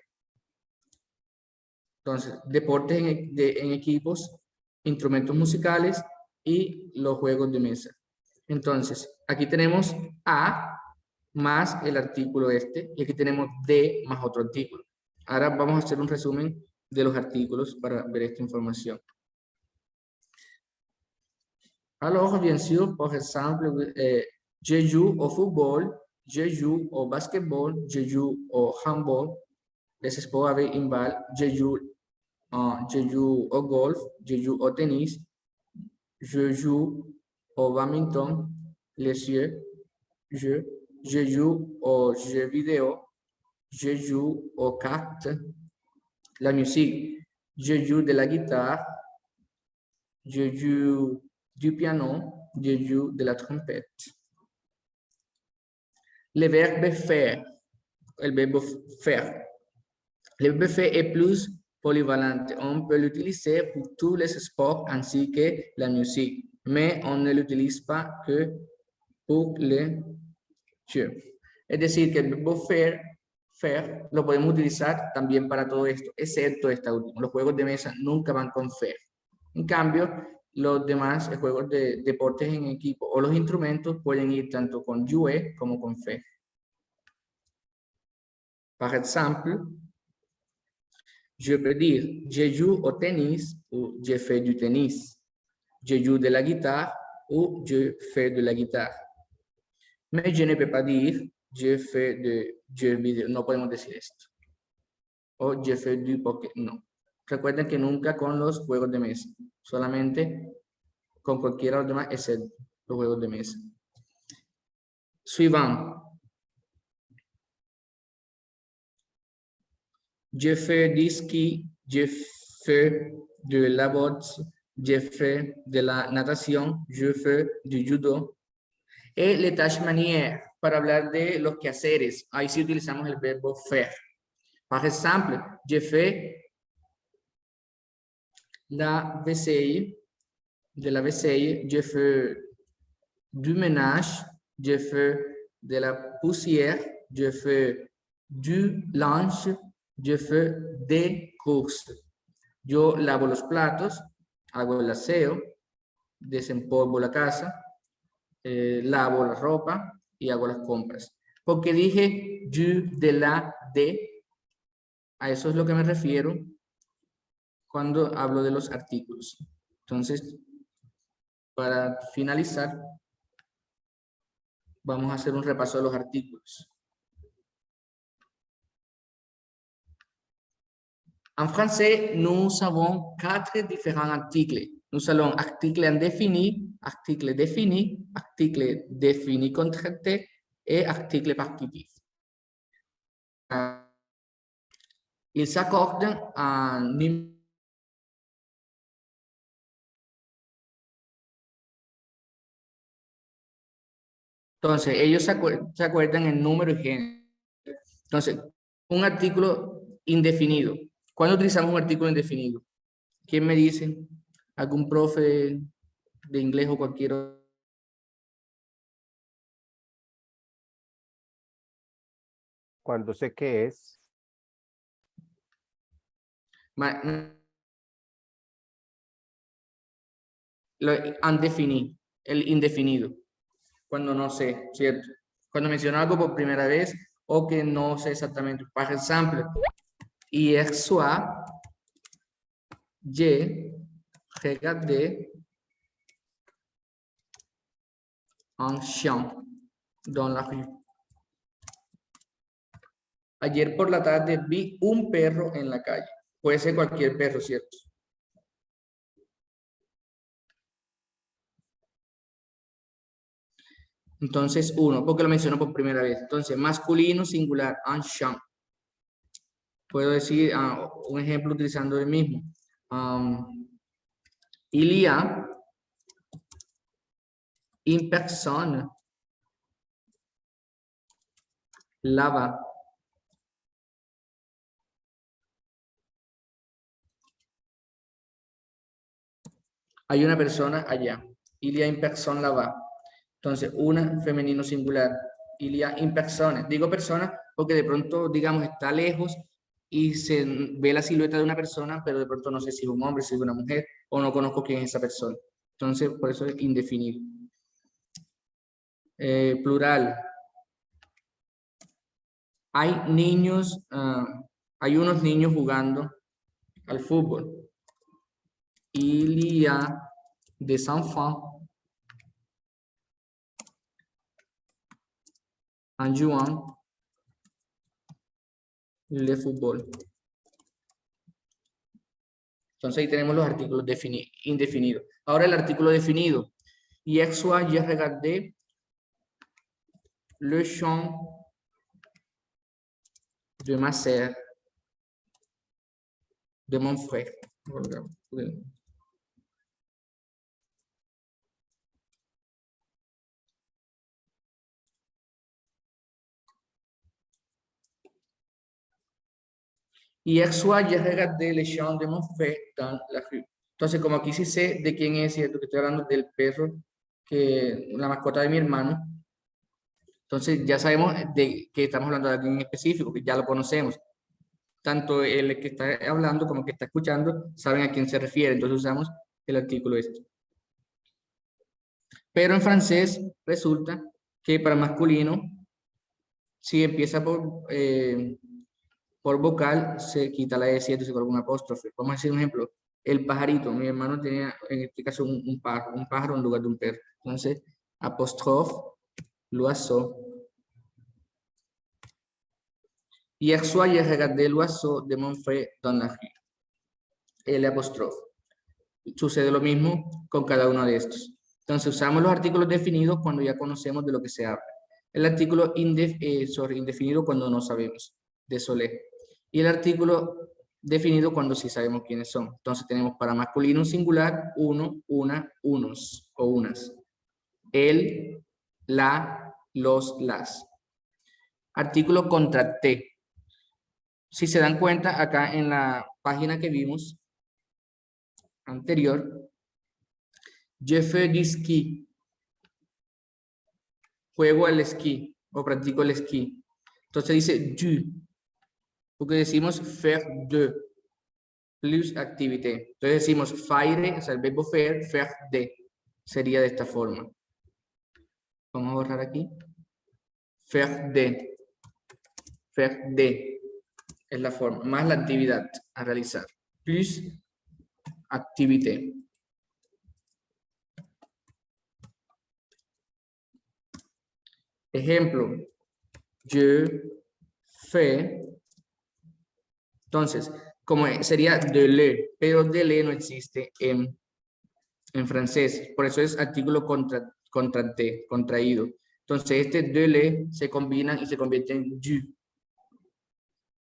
Entonces, deportes en equipos, instrumentos musicales y los juegos de mesa. Entonces, aquí tenemos a más el artículo este, y aquí tenemos de más otro artículo. Ahora vamos a hacer un resumen de los artículos para ver esta información. Alors, bien sûr, par exemple, je joue au football, je joue au basketball, je joue au handball, les sports avec une balle, je joue au golf, je joue au tennis, je joue au badminton, les jeux, je joue aux jeux vidéo, je joue aux cartes, la musique, je joue de la guitare, je joue du piano, je joue de la trompette. Le verbe faire, el verbe faire. Le verbe faire est plus polyvalent. On peut l'utiliser pour tous les sports ainsi que la musique, mais on ne l'utilise pas que pour les jeux. Es decir, que el verbo faire lo podemos utilizar también para todo esto, excepto esta última. Los juegos de mesa nunca van con faire. En cambio, los demás juegos de deportes en equipo o los instrumentos pueden ir tanto con jouer como con faire. Par exemple, je peux dire je joue au tennis ou je fais du tennis. Je joue de la guitare ou je fais de la guitare. Mais je ne peux pas dire je fais de jeux vidéo. No podemos decir esto. O je fais du poker. No. Recuerden que nunca con los juegos de mesa. Solamente con cualquiera de los demás excepto los juegos de mesa. Suivant. Je fais du ski, je fais de la boxe, je fais de la natation, je fais du judo. Et les tâches manières, para hablar de los quehaceres. Ahí sí utilizamos el verbo faire. Par exemple, je fais la vaisselle, de la vaisselle, je fais du ménage, je fais de la poussière, je fais du linge, je fais des courses. Yo lavo los platos, hago el aseo, desempolvo la casa, lavo la ropa y hago las compras. Porque dije du, de la, de, a eso es lo que me refiero cuando hablo de los artículos. Entonces, para finalizar, vamos a hacer un repaso de los artículos. En français, nous avons 4 différents articles. Nous allons article indéfini, article défini, article défini contracté et article partitif. Ils s'accordent en Entonces, ellos se acuerdan en número y género. Entonces, un artículo indefinido. ¿Cuándo utilizamos un artículo indefinido? ¿Quién me dice? ¿Algún profe de inglés o cualquier otro? Cuando sé qué es. Lo indefinido, el indefinido. Cuando no sé, ¿cierto? Cuando menciono algo por primera vez o que no sé exactamente. Par exemple, hier soir, j'ai regardé un chien dans la rue. Ayer por la tarde vi un perro en la calle. Puede ser cualquier perro, ¿cierto? Entonces, uno, porque lo menciono por primera vez. Entonces, masculino, singular, un chien. Puedo decir un ejemplo utilizando el mismo. Il y a une personne là-bas. Hay una persona allá. Il y a une personne là-bas. Entonces, una femenino singular. Il y a une personne. Digo persona porque de pronto, digamos, está lejos y se ve la silueta de una persona, pero de pronto no sé si es un hombre, si es una mujer, o no conozco quién es esa persona. Entonces, por eso es indefinido. Plural. Hay niños, hay unos niños jugando al fútbol. Il y a des enfants en jouant le fútbol. Entonces ahí tenemos los artículos indefinidos. Ahora el artículo definido. Hier soir, j'ai regardé le champ de ma sœur, de mon frère. Hier soir, j'ai regardé le champ de mon frère dans la rue. Entonces, como aquí sí sé de quién es, cierto que estoy hablando del perro, la mascota de mi hermano, entonces ya sabemos de que estamos hablando de alguien en específico, que ya lo conocemos. Tanto el que está hablando como el que está escuchando saben a quién se refiere, entonces usamos el artículo este. Pero en francés resulta que para masculino, si empieza por vocal, se quita la E7 y se coloca un apóstrofe. Vamos a decir un ejemplo. El pajarito. Mi hermano tenía, en este caso, un pájaro en lugar de un perro. Entonces, apóstrofe, l'oiseau. Hier soir, j'ai regardé l'oiseau de mon frère dans la rue. El apóstrofe. Sucede lo mismo con cada uno de estos. Entonces, usamos los artículos definidos cuando ya conocemos de lo que se habla. El artículo indefinido cuando no sabemos, de Solé. Y el artículo definido cuando sí sabemos quiénes son. Entonces tenemos para masculino un singular, uno, una, unos o unas. El, la, los, las. Artículo contracté. Si se dan cuenta, acá en la página que vimos anterior, je fais du ski. Juego al esquí o practico el esquí. Entonces dice du, porque decimos faire de plus activité. Entonces decimos faire, o sea, el verbo faire de, sería de esta forma. Vamos a borrar aquí. Faire de es la forma, más la actividad a realizar. Plus activité. Ejemplo, je fais. Entonces, como sería de le, pero de le no existe en francés. Por eso es artículo contracté, contraído. Entonces, este de le se combina y se convierte en du.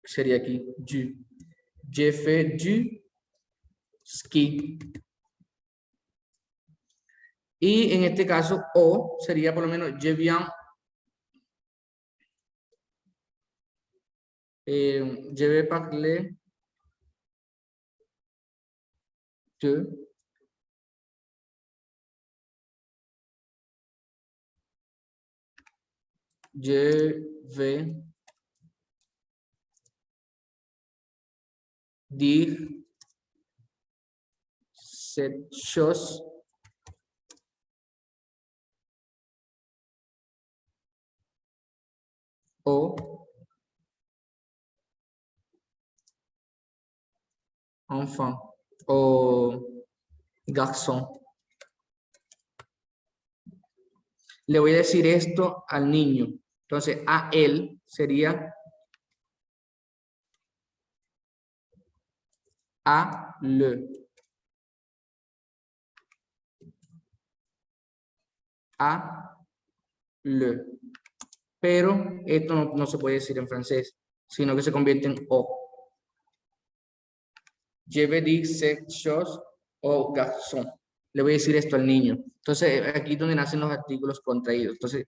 Sería aquí, du. Je fais du ski. Y en este caso, o sería por lo menos je viens. Je vais parler de je vais dire cette chose au enfant o garçon. Le voy a decir esto al niño. Entonces, a él sería a le. A le. Pero esto no se puede decir en francés, sino que se convierte en o. Je vais dire cette chose au garçon. Le voy a decir esto al niño. Entonces, aquí es donde nacen los artículos contraídos. Entonces,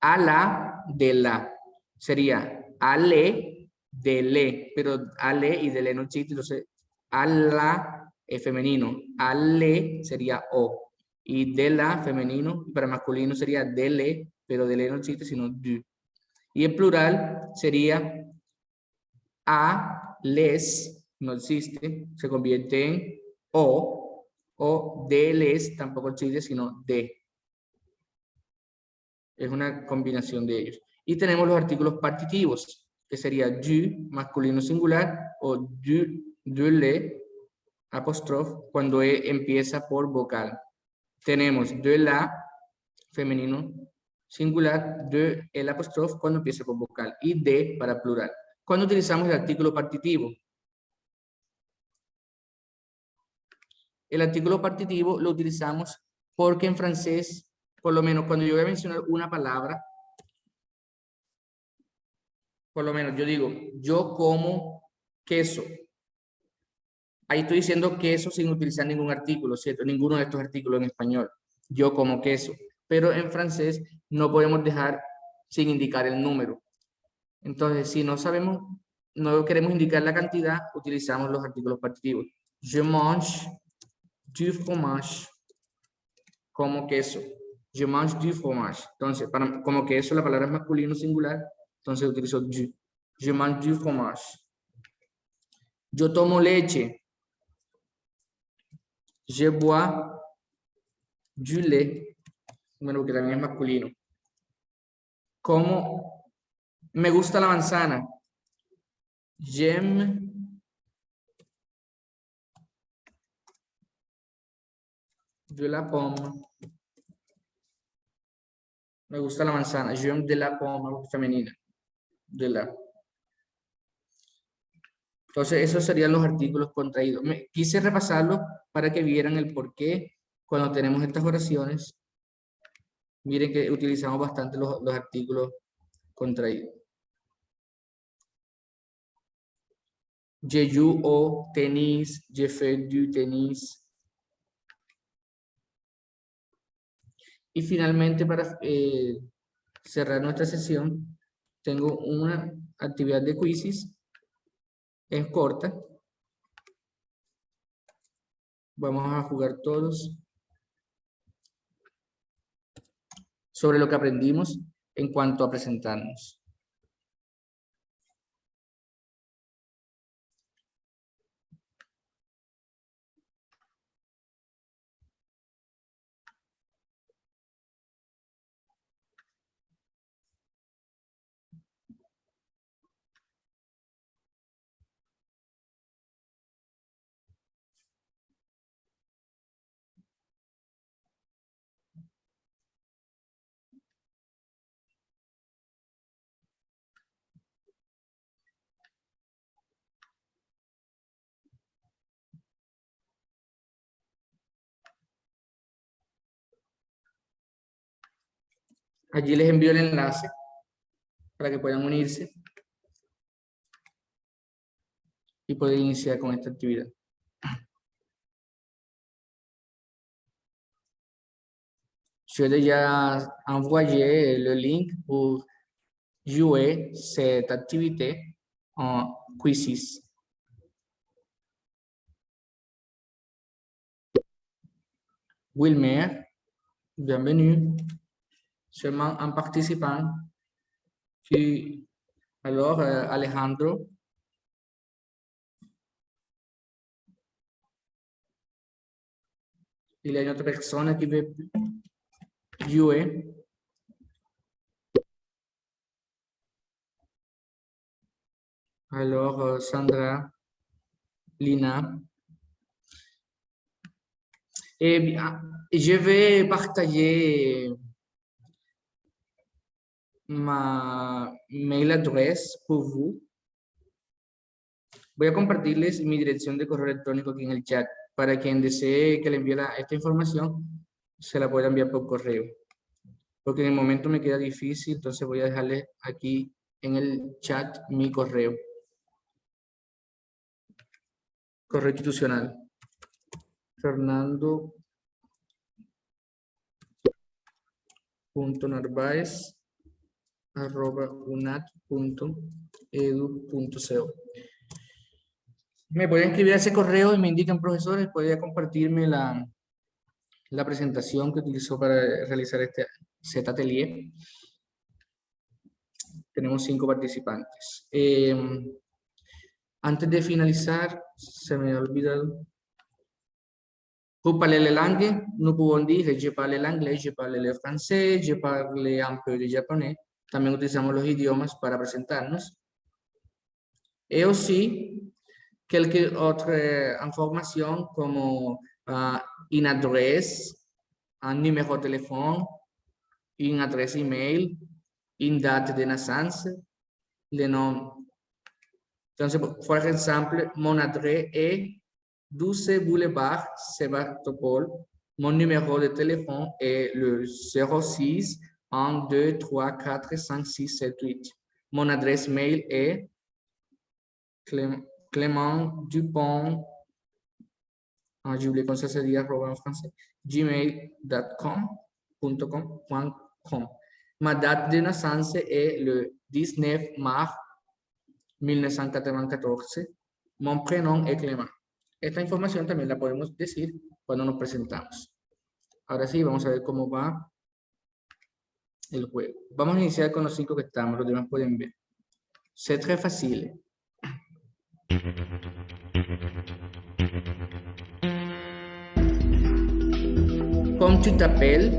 a la, de la. Sería a le, de le. Pero a le y de le no existe. Entonces, a la, femenino. Ale sería o. Y de la femenino, para masculino sería dele, pero dele no existe, sino du. Y en plural sería a, les, no existe, se convierte en o de les tampoco existe, sino de. Es una combinación de ellos. Y tenemos los artículos partitivos, que sería du, masculino singular, o du le, apóstrofe, cuando empieza por vocal. Tenemos de la, femenino singular, de el apóstrofe cuando empieza por vocal, y de para plural. Cuando utilizamos el artículo partitivo. El artículo partitivo lo utilizamos porque en francés, por lo menos cuando yo voy a mencionar una palabra, por lo menos yo digo, yo como queso. Ahí estoy diciendo queso sin utilizar ningún artículo, ¿cierto? Ninguno de estos artículos en español. Yo como queso. Pero en francés no podemos dejar sin indicar el número. Entonces, si no sabemos, no queremos indicar la cantidad, utilizamos los artículos partitivos. Je mange du fromage. Como queso. Je mange du fromage. Entonces, como queso la palabra es masculino singular, entonces utilizo du. Je mange du fromage. Yo tomo leche. Je bois du lait. Bueno, porque también es masculino. Como me gusta la manzana. J'aime de la pomme. Me gusta la manzana. J'aime de la pomme, femenina. De la. Entonces, esos serían los artículos contraídos. Quise repasarlo para que vieran el por qué cuando tenemos estas oraciones. Miren que utilizamos bastante los artículos contraídos. Je joue au tennis, je fais du tennis. Y finalmente, para cerrar nuestra sesión, tengo una actividad de quizzes. Es corta. Vamos a jugar todos sobre lo que aprendimos en cuanto a presentarnos. Allí les envío el enlace para que puedan unirse y poder iniciar con esta actividad. Je l'ai déjà envoyé le link pour jouer cette activité en quizzes. Wilmer, bienvenue. Seulement un participant. Puis, alors, Alejandro. Il y a une autre personne qui veut jouer. Alors, Sandra, Lina. Eh bien, je vais partager ma mail adresse pour vous. Voy a compartirles mi dirección de correo electrónico aquí en el chat. Para quien desee que le envíe esta información, se la pueda enviar por correo. Porque en el momento me queda difícil, entonces voy a dejarle aquí en el chat mi correo. Correo institucional. fernando.narvaez@unat.edu.co. Me pueden escribir a ese correo y me indican, profesores, podría compartirme la presentación que utilizó para realizar este atelier. Tenemos 5 participantes. Antes de finalizar, se me ha olvidado. Pour parler les langues, nous pouvons dire je parle l'anglais, je parle le français, je parle un peu de japonais. También utilizamos los idiomas para presentarnos. Et aussi, quelques autres informations comme une adresse, un numéro de téléphone, une adresse email, une date de naissance, le nom. Entonces, por ejemplo, mon adresse est 12 boulevard Sébastopol. Mon numéro de téléphone est le 06 1 2 3 4 5 6 7 8. Mon adresse mail est Clément Dupont, j'ai oublié comment ça se dit en français, gmail.com. Ma date de naissance est le 19 mars 1994. Mon prénom est Clément. Esta información también la podemos decir cuando nos presentamos. Ahora sí, vamos a ver cómo va el juego. Vamos a iniciar con los 5 que estamos, los demás pueden ver. C'est très facile. Comment tu t'appelles?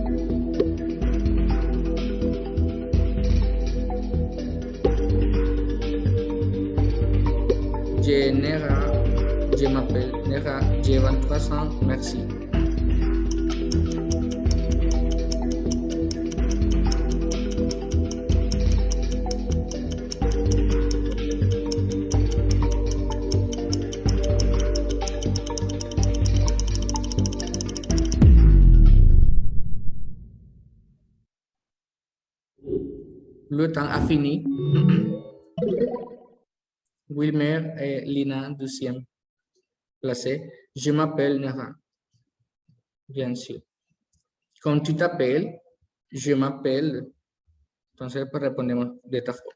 Je m'appelle Nera, j'ai 23 ans, merci. Le temps a fini. Wilmer et Lina, 12e placé. Je m'appelle Nera. Bien sûr. Comme tu t'appelles, je m'appelle. Entonces, pues respondemos de esta forma.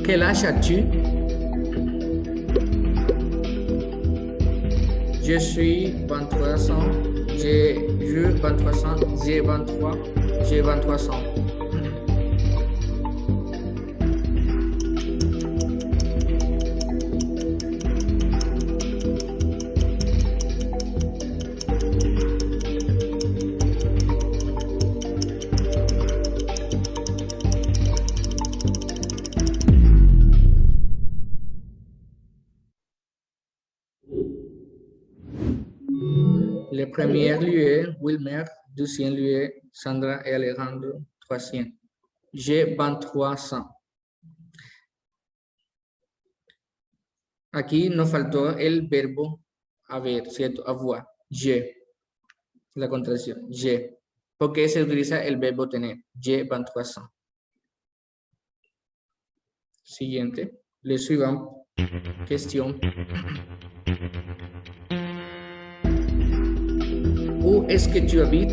Quel âge as-tu? Je suis 23 ans. J'ai 23 ans. J'ai 23. J'ai 23 ans. Le premier lieu, Wilmer. Deuxième lieu, Sandra et Alejandro. Troisième. J'ai 23 ans. Aquí nos faltó el verbo haber, ¿cierto? Avoir. J'ai. La contracción. J'ai. Porque se utiliza el verbo tener. J'ai 23 ans. Siguiente. Le suivant. Question. Où est-ce que tu habites?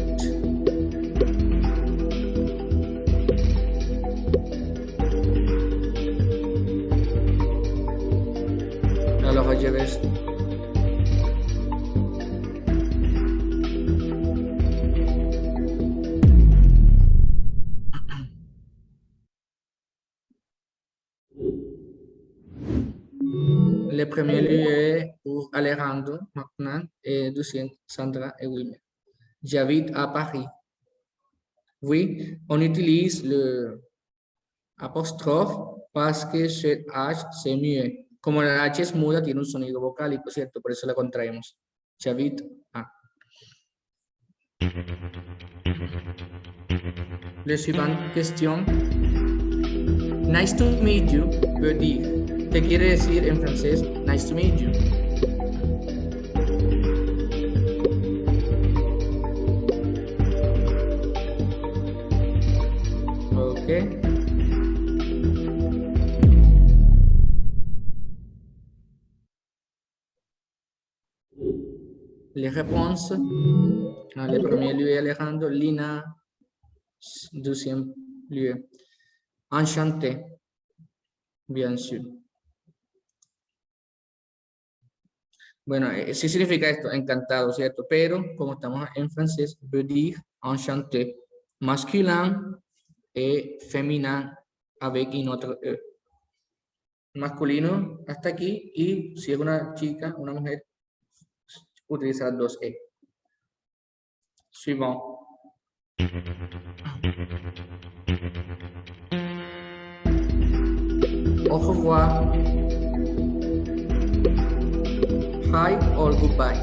Alors, je vais... Le premier lieu est pour Alejandro maintenant et deuxième Sandra et Wilmer. J'habite à Paris. Oui, on utilise le apóstrofe parce que cet H c'est muet. Como la H es muda, tiene un sonido vocálico, ¿cierto? Por eso la contraemos. J'habite à. La suivante question. Nice to meet you veut dire. ¿Qué quiere decir en francés? Nice to meet you. Ok. Les réponses. Le premier lieu, Alejandro. Lina, deuxième lieu. Enchanté, bien sûr. Bueno, sí significa esto, encantado, ¿cierto? Pero como estamos en francés, veut dire enchanté, masculin et féminin avec une autre E. Masculino hasta aquí, y si es una chica, una mujer, utiliza las dos E. Suivant. Au revoir. Hi or goodbye.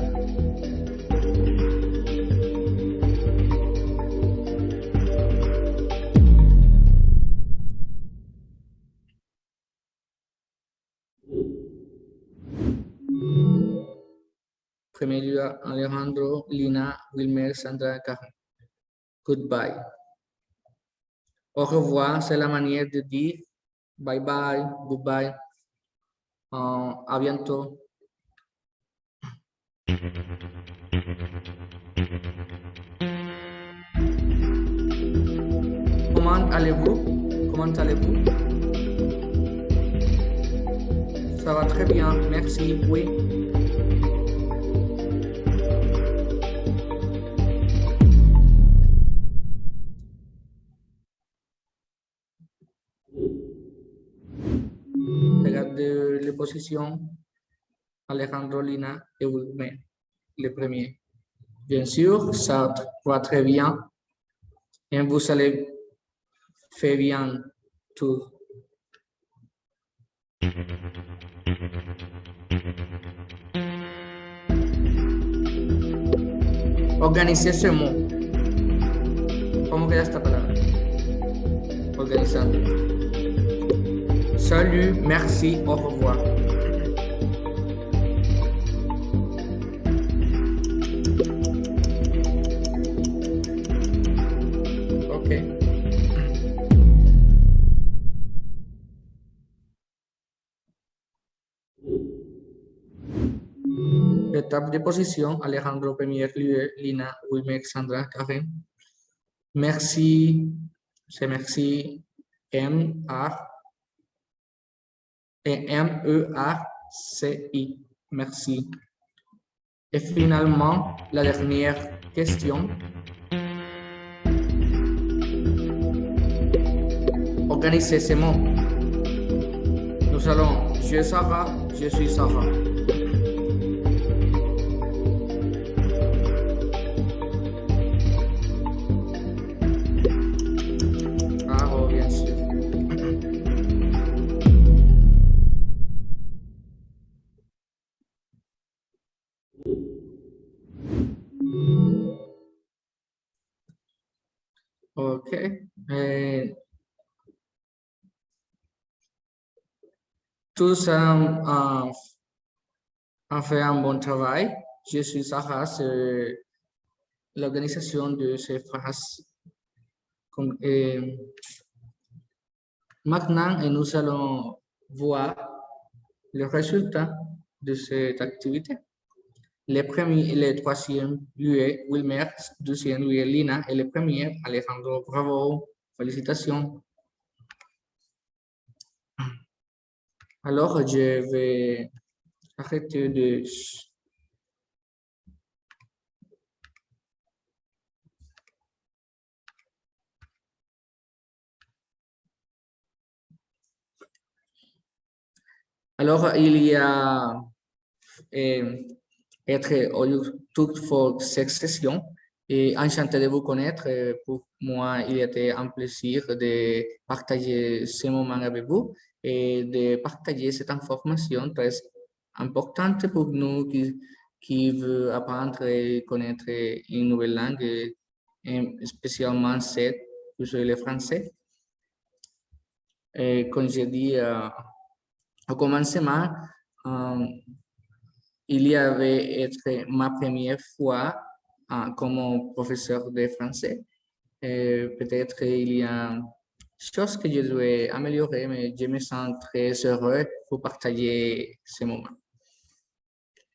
Premier lieu, Alejandro, Lina, Wilmer, Sandra, Karen. Goodbye. Au revoir, c'est la manière de dire bye bye, goodbye. À bientôt. Comment allez-vous? Comment allez-vous? Ça va très bien, merci, oui. Regardez les positions. Alejandro, Lina et Wilmer, le premier. Bien sûr, ça va très bien. Et vous allez faire bien tout. Organiser ce mot. ¿Cómo queda esta palabra? Organizando. Salut, merci, au revoir. Ok. L'étape de position, Alejandro, premier lieu, Lina, Wilmer, Sandra, Karen. Merci, c'est merci, M-E-R-C-I, merci. Et finalement, la dernière question. Organisez ces mots. Nous allons, je Sarah, je suis Sarah. Bien sûr. Ok. Tous ont fait un bon travail. Je suis Sarah, c'est l'organisation de ces phrases. Maintenant, nous allons voir le résultat de cette activité. Le troisième lieu, Wilmer, deuxième lieu, Lina, et le premier, Alejandro. Bravo, félicitations. Alors, je vais arrêter de... Alors, il y a être tout pour cette session et enchanté de vous connaître. Pour moi, il était un plaisir de partager ce moment avec vous et de partager cette information très importante pour nous qui veulent apprendre et connaître une nouvelle langue, et spécialement cette, que c'est le français. Et comme j'ai dit au commencement, il y avait été ma première fois comme professeur de français. Peut-être il y a choses que je dois améliorer, mais je me sens très heureux pour partager ce moment.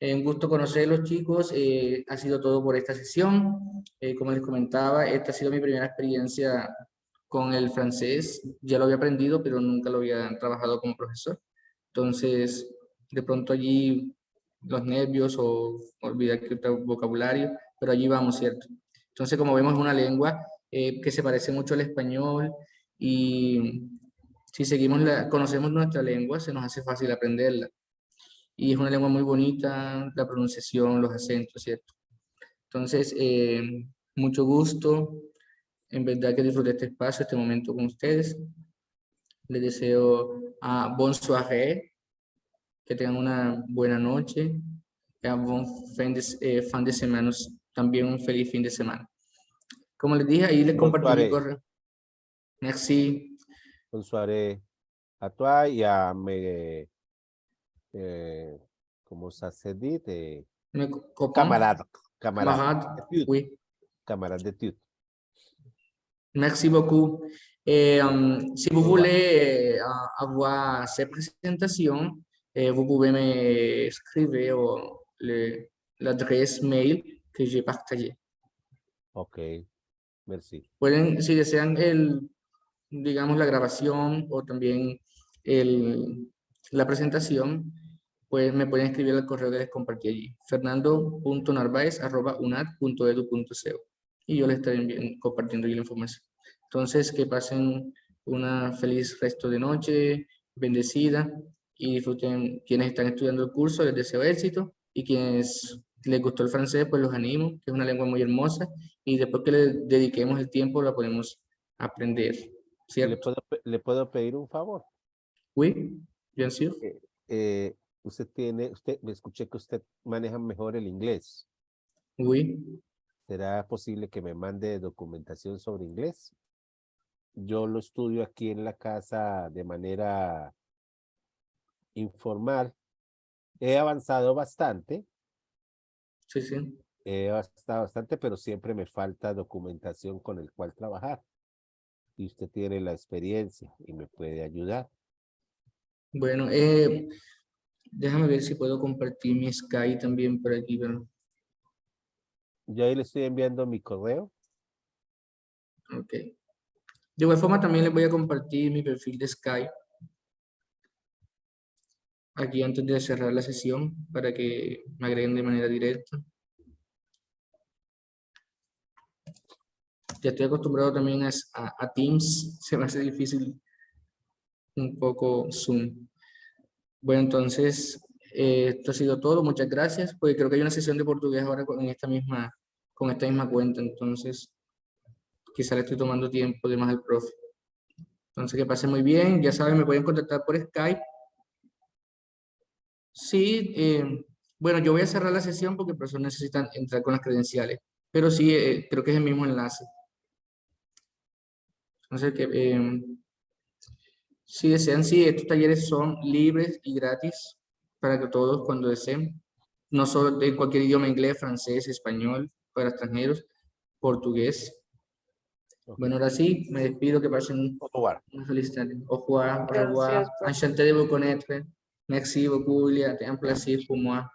Un gusto conocer a los chicos. Ha sido todo por esta sesión. Como les comentaba, esta ha sido mi primera experiencia con el francés ya lo había aprendido, pero nunca lo había trabajado como profesor. Entonces, de pronto allí los nervios o olvidar que vocabulario, pero allí vamos, ¿cierto? Entonces, como vemos, es una lengua que se parece mucho al español y si conocemos nuestra lengua, se nos hace fácil aprenderla. Y es una lengua muy bonita, la pronunciación, los acentos, ¿cierto? Entonces, mucho gusto. En verdad que disfruté este espacio, este momento con ustedes. Les deseo bon soirée, que tengan una buena noche, bon fin de semana, también un feliz fin de semana. Como les dije, ahí les compartí mi correo. Merci. Bonne soirée à toi et à mes, comment ça se dit, Mes copains, camarades, oui. camarades d'études. Merci beaucoup. Si vous voulez avoir ces présentations, vous pouvez m'écrire l'adresse mail que j'ai partagée. Ok, merci. Pueden, si desean digamos, la grabación o también la presentación, pues me pueden escribir al correo que les compartí allí, fernando.narvaez@unad.edu.co, y yo les estaré compartiendo allí la información. Entonces, que pasen una feliz resto de noche, bendecida, y disfruten. Quienes están estudiando el curso, les deseo éxito, y quienes les gustó el francés, pues los animo, que es una lengua muy hermosa, y después que le dediquemos el tiempo, la podemos aprender, ¿cierto? ¿Le puedo pedir un favor? Oui, bien sûr. Usted me escuché que usted maneja mejor el inglés. Oui. ¿Será posible que me mande documentación sobre inglés? Yo lo estudio aquí en la casa de manera informal. He avanzado bastante. Sí, sí. He avanzado bastante, pero siempre me falta documentación con el cual trabajar. Y usted tiene la experiencia y me puede ayudar. Bueno, déjame ver si puedo compartir mi Skype también por aquí, pero... Yo ahí le estoy enviando mi correo. Ok. De igual forma también les voy a compartir mi perfil de Skype aquí antes de cerrar la sesión para que me agreguen de manera directa. Ya estoy acostumbrado también a Teams, se me hace difícil un poco Zoom. Bueno, entonces, esto ha sido todo. Muchas gracias, porque creo que hay una sesión de portugués ahora con esta misma cuenta, entonces quizá le estoy tomando tiempo de más al profe. Entonces, que pase muy bien. Ya saben, me pueden contactar por Skype. Sí, bueno, yo voy a cerrar la sesión porque el profesor necesita entrar con las credenciales, pero sí, creo que es el mismo enlace. Entonces, si desean, sí, estos talleres son libres y gratis para que todos cuando deseen, no solo de cualquier idioma, inglés, francés, español, para extranjeros, portugués. Okay. Bueno, ahora sí, me despido, que pasen una feliz tarde. Au revoir, au revoir. Enchanté de vous connaître. Merci beaucoup, il a été un plaisir pour moi.